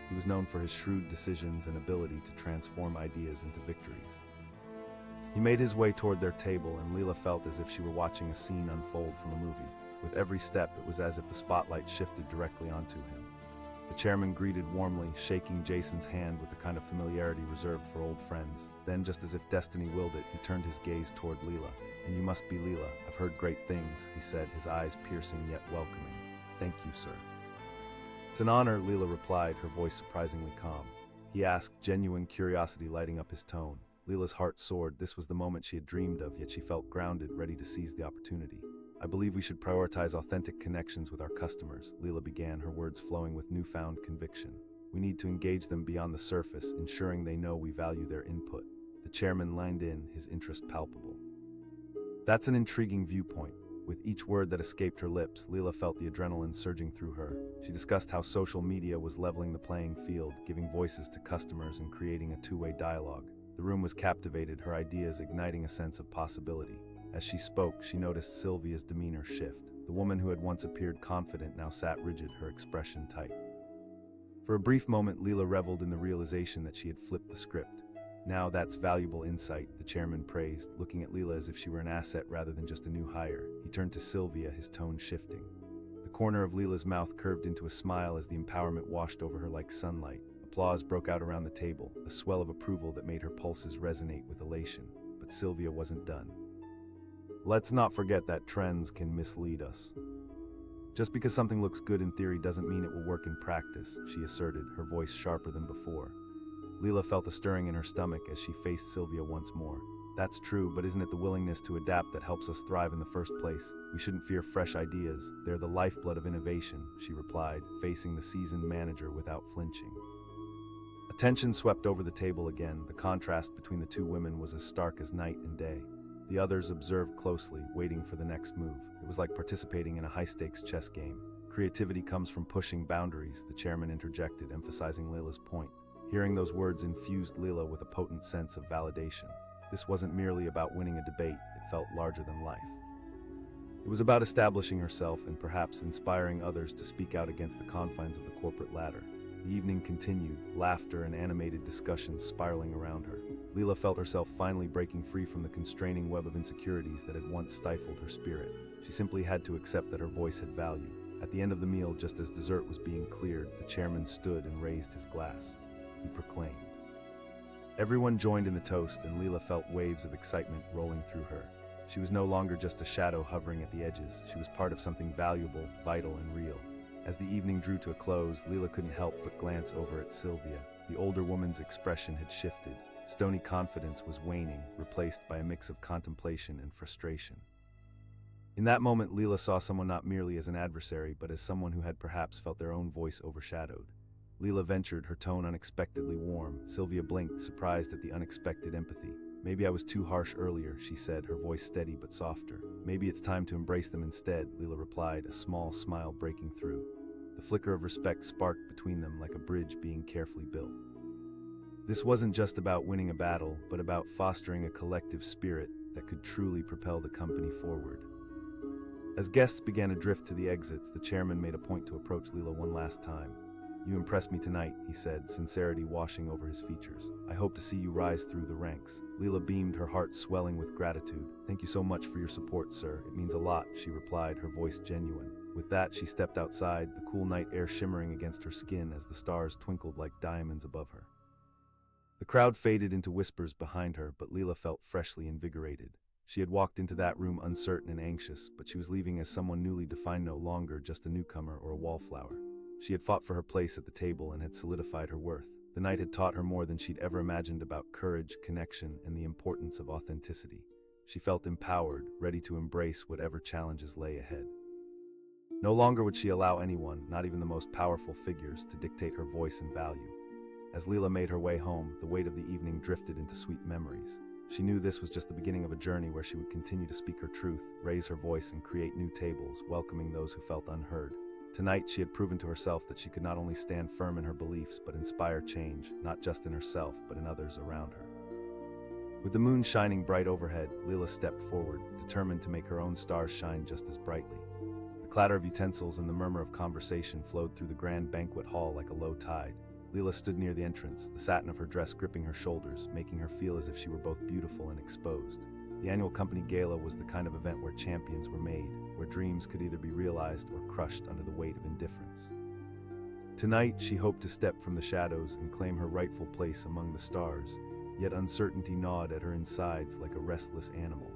He was known for his shrewd decisions and ability to transform ideas into victories. He made his way toward their table, and Lila felt as if she were watching a scene unfold from a movie. With every step, it was as if the spotlight shifted directly onto him. The chairman greeted warmly, shaking Jason's hand with the kind of familiarity reserved for old friends. Then, just as if destiny willed it, he turned his gaze toward Lila. "And you must be Lila. I've heard great things," he said, his eyes piercing yet welcoming. "Thank you, sir." "It's an honor," Lila replied, her voice surprisingly calm. He asked, genuine curiosity lighting up his tone. Lila's heart soared. This was the moment she had dreamed of, yet she felt grounded, ready to seize the opportunity. "I believe we should prioritize authentic connections with our customers," Lila began, her words flowing with newfound conviction. "We need to engage them beyond the surface, ensuring they know we value their input." The chairman leaned in, his interest palpable. "That's an intriguing viewpoint. With each word that escaped her lips, Lila felt the adrenaline surging through her. She discussed how social media was leveling the playing field, giving voices to customers and creating a two-way dialogue. The room was captivated, her ideas igniting a sense of possibility. As she spoke, she noticed Sylvia's demeanor shift. The woman who had once appeared confident now sat rigid, her expression tight. For a brief moment, Lila reveled in the realization that she had flipped the script. "Now that's valuable insight," the chairman praised, looking at Lila as if she were an asset rather than just a new hire. He turned to Sylvia, his tone shifting. The corner of Lila's mouth curved into a smile as the empowerment washed over her like sunlight. Applause broke out around the table, a swell of approval that made her pulses resonate with elation. But Sylvia wasn't done. "Let's not forget that trends can mislead us. Just because something looks good in theory doesn't mean it will work in practice," she asserted, her voice sharper than before. Lila felt a stirring in her stomach as she faced Sylvia once more. "That's true, but isn't it the willingness to adapt that helps us thrive in the first place? We shouldn't fear fresh ideas. They're the lifeblood of innovation," she replied, facing the seasoned manager without flinching. Attention swept over the table again. The contrast between the two women was as stark as night and day. The others observed closely, waiting for the next move. It was like participating in a high-stakes chess game. "Creativity comes from pushing boundaries," the chairman interjected, emphasizing Lila's point. Hearing those words infused Lila with a potent sense of validation. This wasn't merely about winning a debate, it felt larger than life. It was about establishing herself and perhaps inspiring others to speak out against the confines of the corporate ladder. The evening continued, laughter and animated discussions spiraling around her. Lila felt herself finally breaking free from the constraining web of insecurities that had once stifled her spirit. She simply had to accept that her voice had value. At the end of the meal, just as dessert was being cleared, the chairman stood and raised his glass. He proclaimed. Everyone joined in the toast, and Lila felt waves of excitement rolling through her. She was no longer just a shadow hovering at the edges. She was part of something valuable, vital, and real. As the evening drew to a close, Lila couldn't help but glance over at Sylvia. The older woman's expression had shifted. Stony confidence was waning, replaced by a mix of contemplation and frustration. In that moment, Lila saw someone not merely as an adversary, but as someone who had perhaps felt their own voice overshadowed. Lila ventured, her tone unexpectedly warm. Sylvia blinked, surprised at the unexpected empathy. "Maybe I was too harsh earlier," she said, her voice steady but softer. "Maybe it's time to embrace them instead," Lila replied, a small smile breaking through. The flicker of respect sparked between them like a bridge being carefully built. This wasn't just about winning a battle, but about fostering a collective spirit that could truly propel the company forward. As guests began to drift to the exits, the chairman made a point to approach Lila one last time. "You impressed me tonight," he said, sincerity washing over his features. "I hope to see you rise through the ranks." Lila beamed, her heart swelling with gratitude. "Thank you so much for your support, sir. It means a lot," she replied, her voice genuine. With that, she stepped outside, the cool night air shimmering against her skin as the stars twinkled like diamonds above her. The crowd faded into whispers behind her, but Lila felt freshly invigorated. She had walked into that room uncertain and anxious, but she was leaving as someone newly defined, no longer just a newcomer or a wallflower. She had fought for her place at the table and had solidified her worth. The night had taught her more than she'd ever imagined about courage, connection, and the importance of authenticity. She felt empowered, ready to embrace whatever challenges lay ahead. No longer would she allow anyone, not even the most powerful figures, to dictate her voice and value. As Lila made her way home, the weight of the evening drifted into sweet memories. She knew this was just the beginning of a journey where she would continue to speak her truth, raise her voice, and create new tables, welcoming those who felt unheard. Tonight, she had proven to herself that she could not only stand firm in her beliefs, but inspire change, not just in herself, but in others around her. With the moon shining bright overhead, Lila stepped forward, determined to make her own stars shine just as brightly. The clatter of utensils and the murmur of conversation flowed through the grand banquet hall like a low tide. Lila stood near the entrance, the satin of her dress gripping her shoulders, making her feel as if she were both beautiful and exposed. The annual company gala was the kind of event where champions were made, where dreams could either be realized or crushed under the weight of indifference. Tonight, she hoped to step from the shadows and claim her rightful place among the stars, yet uncertainty gnawed at her insides like a restless animal.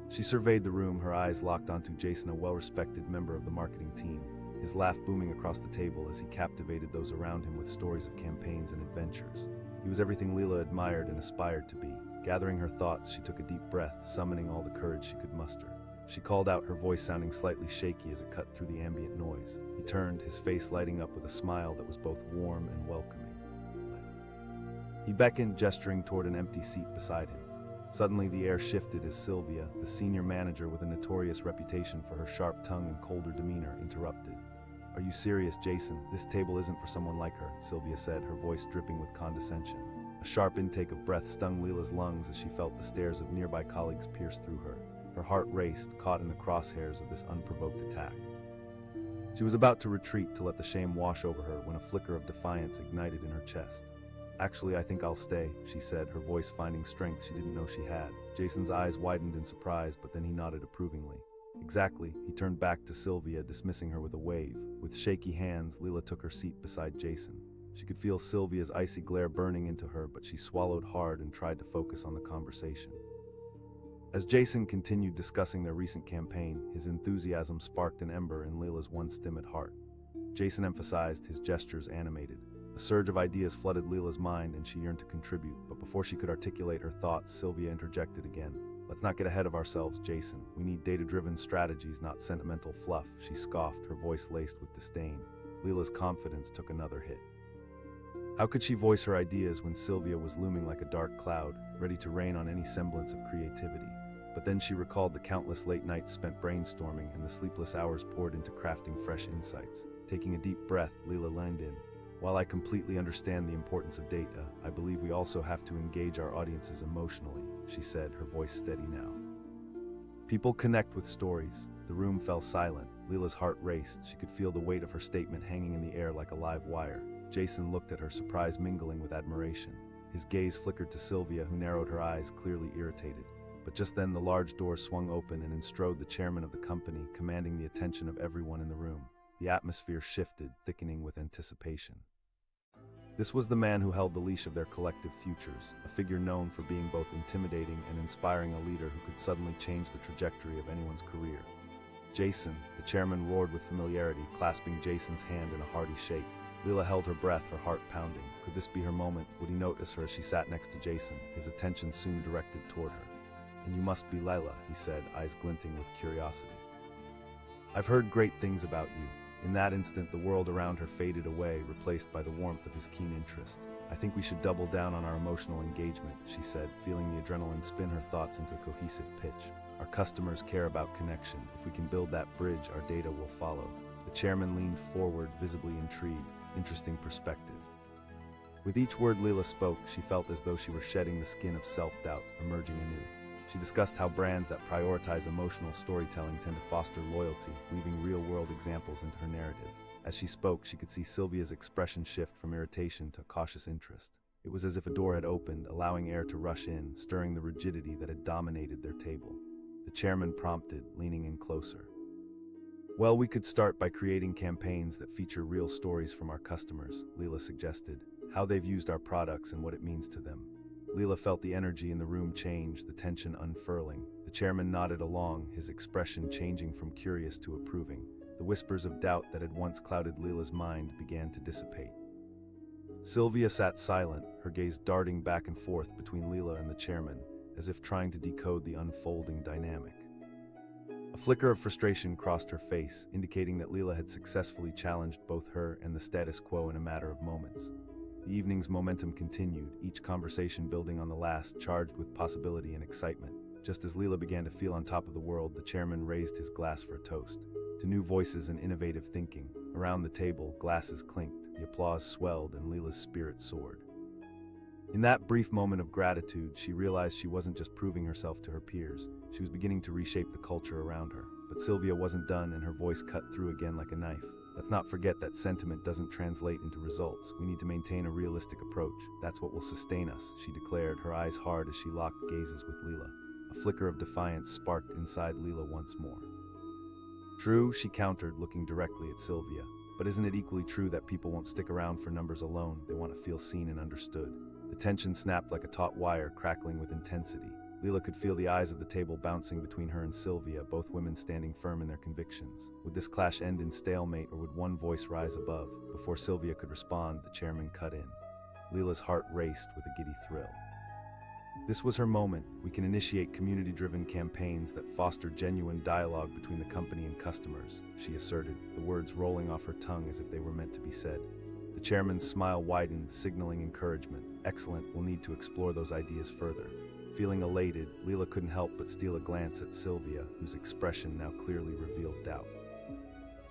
She surveyed the room, her eyes locked onto Jason, a well-respected member of the marketing team, his laugh booming across the table as he captivated those around him with stories of campaigns and adventures. He was everything Lila admired and aspired to be. Gathering her thoughts, she took a deep breath, summoning all the courage she could muster. She called out, her voice sounding slightly shaky as it cut through the ambient noise. He turned, his face lighting up with a smile that was both warm and welcoming. He beckoned, gesturing toward an empty seat beside him. Suddenly, the air shifted as Sylvia, the senior manager with a notorious reputation for her sharp tongue and colder demeanor, interrupted. "Are you serious, Jason? This table isn't for someone like her," Sylvia said, her voice dripping with condescension. A sharp intake of breath stung Lila's lungs as she felt the stares of nearby colleagues pierce through her. Her heart raced, caught in the crosshairs of this unprovoked attack. She was about to retreat to let the shame wash over her when a flicker of defiance ignited in her chest. "Actually, I think I'll stay," she said, her voice finding strength she didn't know she had. Jason's eyes widened in surprise, but then he nodded approvingly. "Exactly," he turned back to Sylvia, dismissing her with a wave. With shaky hands, Lila took her seat beside Jason. She could feel Sylvia's icy glare burning into her, but she swallowed hard and tried to focus on the conversation. As Jason continued discussing their recent campaign, his enthusiasm sparked an ember in Lila's once timid heart. Jason emphasized, his gestures animated. A surge of ideas flooded Lila's mind and she yearned to contribute, but before she could articulate her thoughts, Sylvia interjected again. "Let's not get ahead of ourselves, Jason. We need data-driven strategies, not sentimental fluff," she scoffed, her voice laced with disdain. Lila's confidence took another hit. How could she voice her ideas when Sylvia was looming like a dark cloud, ready to rain on any semblance of creativity? But then she recalled the countless late nights spent brainstorming and the sleepless hours poured into crafting fresh insights. Taking a deep breath, Lila leaned in. "While I completely understand the importance of data, I believe we also have to engage our audiences emotionally," she said, her voice steady now. "People connect with stories." The room fell silent. Lila's heart raced. She could feel the weight of her statement hanging in the air like a live wire. Jason looked at her, surprise mingling with admiration. His gaze flickered to Sylvia, who narrowed her eyes, clearly irritated. But just then the large door swung open and enstrode the chairman of the company, commanding the attention of everyone in the room. The atmosphere shifted, thickening with anticipation. This was the man who held the leash of their collective futures, a figure known for being both intimidating and inspiring, a leader who could suddenly change the trajectory of anyone's career. "Jason," the chairman roared with familiarity, clasping Jason's hand in a hearty shake. Lila held her breath, her heart pounding. Could this be her moment? Would he notice her as she sat next to Jason, his attention soon directed toward her? "And you must be Lila," he said, eyes glinting with curiosity. "I've heard great things about you." In that instant, the world around her faded away, replaced by the warmth of his keen interest. "I think we should double down on our emotional engagement," she said, feeling the adrenaline spin her thoughts into a cohesive pitch. "Our customers care about connection. If we can build that bridge, our data will follow." The chairman leaned forward, visibly intrigued. Interesting perspective. With each word Lila spoke, she felt as though she were shedding the skin of self-doubt, emerging anew. She discussed how brands that prioritize emotional storytelling tend to foster loyalty, weaving real-world examples into her narrative. As she spoke, she could see Sylvia's expression shift from irritation to cautious interest. It was as if a door had opened, allowing air to rush in, stirring the rigidity that had dominated their table. The chairman prompted, leaning in closer. "Well, we could start by creating campaigns that feature real stories from our customers," Lila suggested, "how they've used our products and what it means to them." Lila felt the energy in the room change, the tension unfurling. The chairman nodded along, his expression changing from curious to approving. The whispers of doubt that had once clouded Lila's mind began to dissipate. Sylvia sat silent, her gaze darting back and forth between Lila and the chairman, as if trying to decode the unfolding dynamic. A flicker of frustration crossed her face, indicating that Lila had successfully challenged both her and the status quo in a matter of moments. The evening's momentum continued, each conversation building on the last, charged with possibility and excitement. Just as Lila began to feel on top of the world, the chairman raised his glass for a toast. To new voices and innovative thinking. Around the table, glasses clinked, the applause swelled, and Lila's spirit soared. In that brief moment of gratitude, she realized she wasn't just proving herself to her peers, she was beginning to reshape the culture around her. But Sylvia wasn't done, and her voice cut through again like a knife. "Let's not forget that sentiment doesn't translate into results. We need to maintain a realistic approach. That's what will sustain us," she declared, her eyes hard as she locked gazes with Lila. A flicker of defiance sparked inside Lila once more. "True," she countered, looking directly at Sylvia. "But isn't it equally true that people won't stick around for numbers alone? They want to feel seen and understood." The tension snapped like a taut wire, crackling with intensity. Lila could feel the eyes of the table bouncing between her and Sylvia, both women standing firm in their convictions. Would this clash end in stalemate, or would one voice rise above? Before Sylvia could respond, the chairman cut in. Lila's heart raced with a giddy thrill. This was her moment. "We can initiate community-driven campaigns that foster genuine dialogue between the company and customers," she asserted, the words rolling off her tongue as if they were meant to be said. The chairman's smile widened, signaling encouragement. "Excellent, we'll need to explore those ideas further." Feeling elated, Lila couldn't help but steal a glance at Sylvia, whose expression now clearly revealed doubt.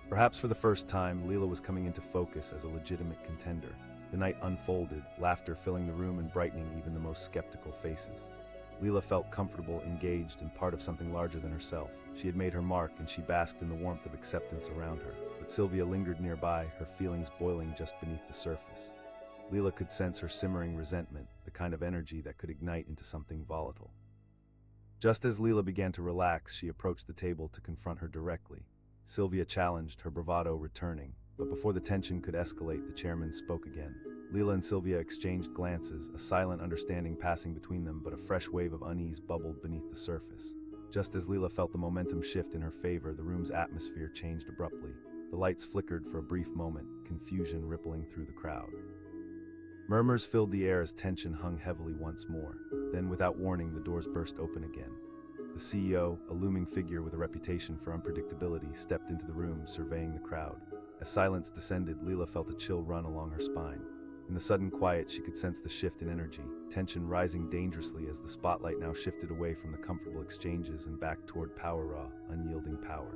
Perhaps for the first time, Lila was coming into focus as a legitimate contender. The night unfolded, laughter filling the room and brightening even the most skeptical faces. Lila felt comfortable, engaged, and part of something larger than herself. She had made her mark, and she basked in the warmth of acceptance around her. But Sylvia lingered nearby, her feelings boiling just beneath the surface. Lila could sense her simmering resentment, the kind of energy that could ignite into something volatile. Just as Lila began to relax, she approached the table to confront her directly. Sylvia challenged, her bravado returning. But before the tension could escalate, the chairman spoke again. Lila and Sylvia exchanged glances, a silent understanding passing between them, but a fresh wave of unease bubbled beneath the surface. Just as Lila felt the momentum shift in her favor, the room's atmosphere changed abruptly. The lights flickered for a brief moment, confusion rippling through the crowd. Murmurs filled the air as tension hung heavily once more. Then, without warning, the doors burst open again. The CEO, a looming figure with a reputation for unpredictability, stepped into the room, surveying the crowd. As silence descended, Lila felt a chill run along her spine. In the sudden quiet, she could sense the shift in energy, tension rising dangerously as the spotlight now shifted away from the comfortable exchanges and back toward power-raw, unyielding power.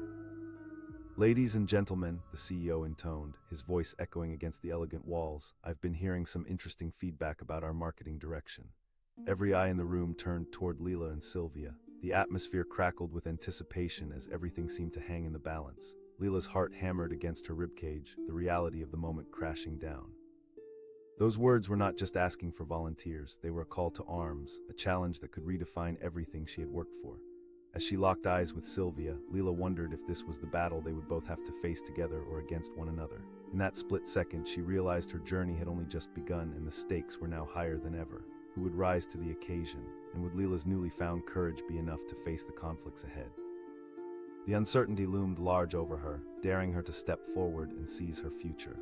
"Ladies and gentlemen," the CEO intoned, his voice echoing against the elegant walls, "I've been hearing some interesting feedback about our marketing direction." Every eye in the room turned toward Lila and Sylvia. The atmosphere crackled with anticipation as everything seemed to hang in the balance. Lila's heart hammered against her ribcage, the reality of the moment crashing down. Those words were not just asking for volunteers, they were a call to arms, a challenge that could redefine everything she had worked for. As she locked eyes with Sylvia, Lila wondered if this was the battle they would both have to face together or against one another. In that split second, she realized her journey had only just begun and the stakes were now higher than ever. Who would rise to the occasion, and would Lila's newly found courage be enough to face the conflicts ahead? The uncertainty loomed large over her, daring her to step forward and seize her future.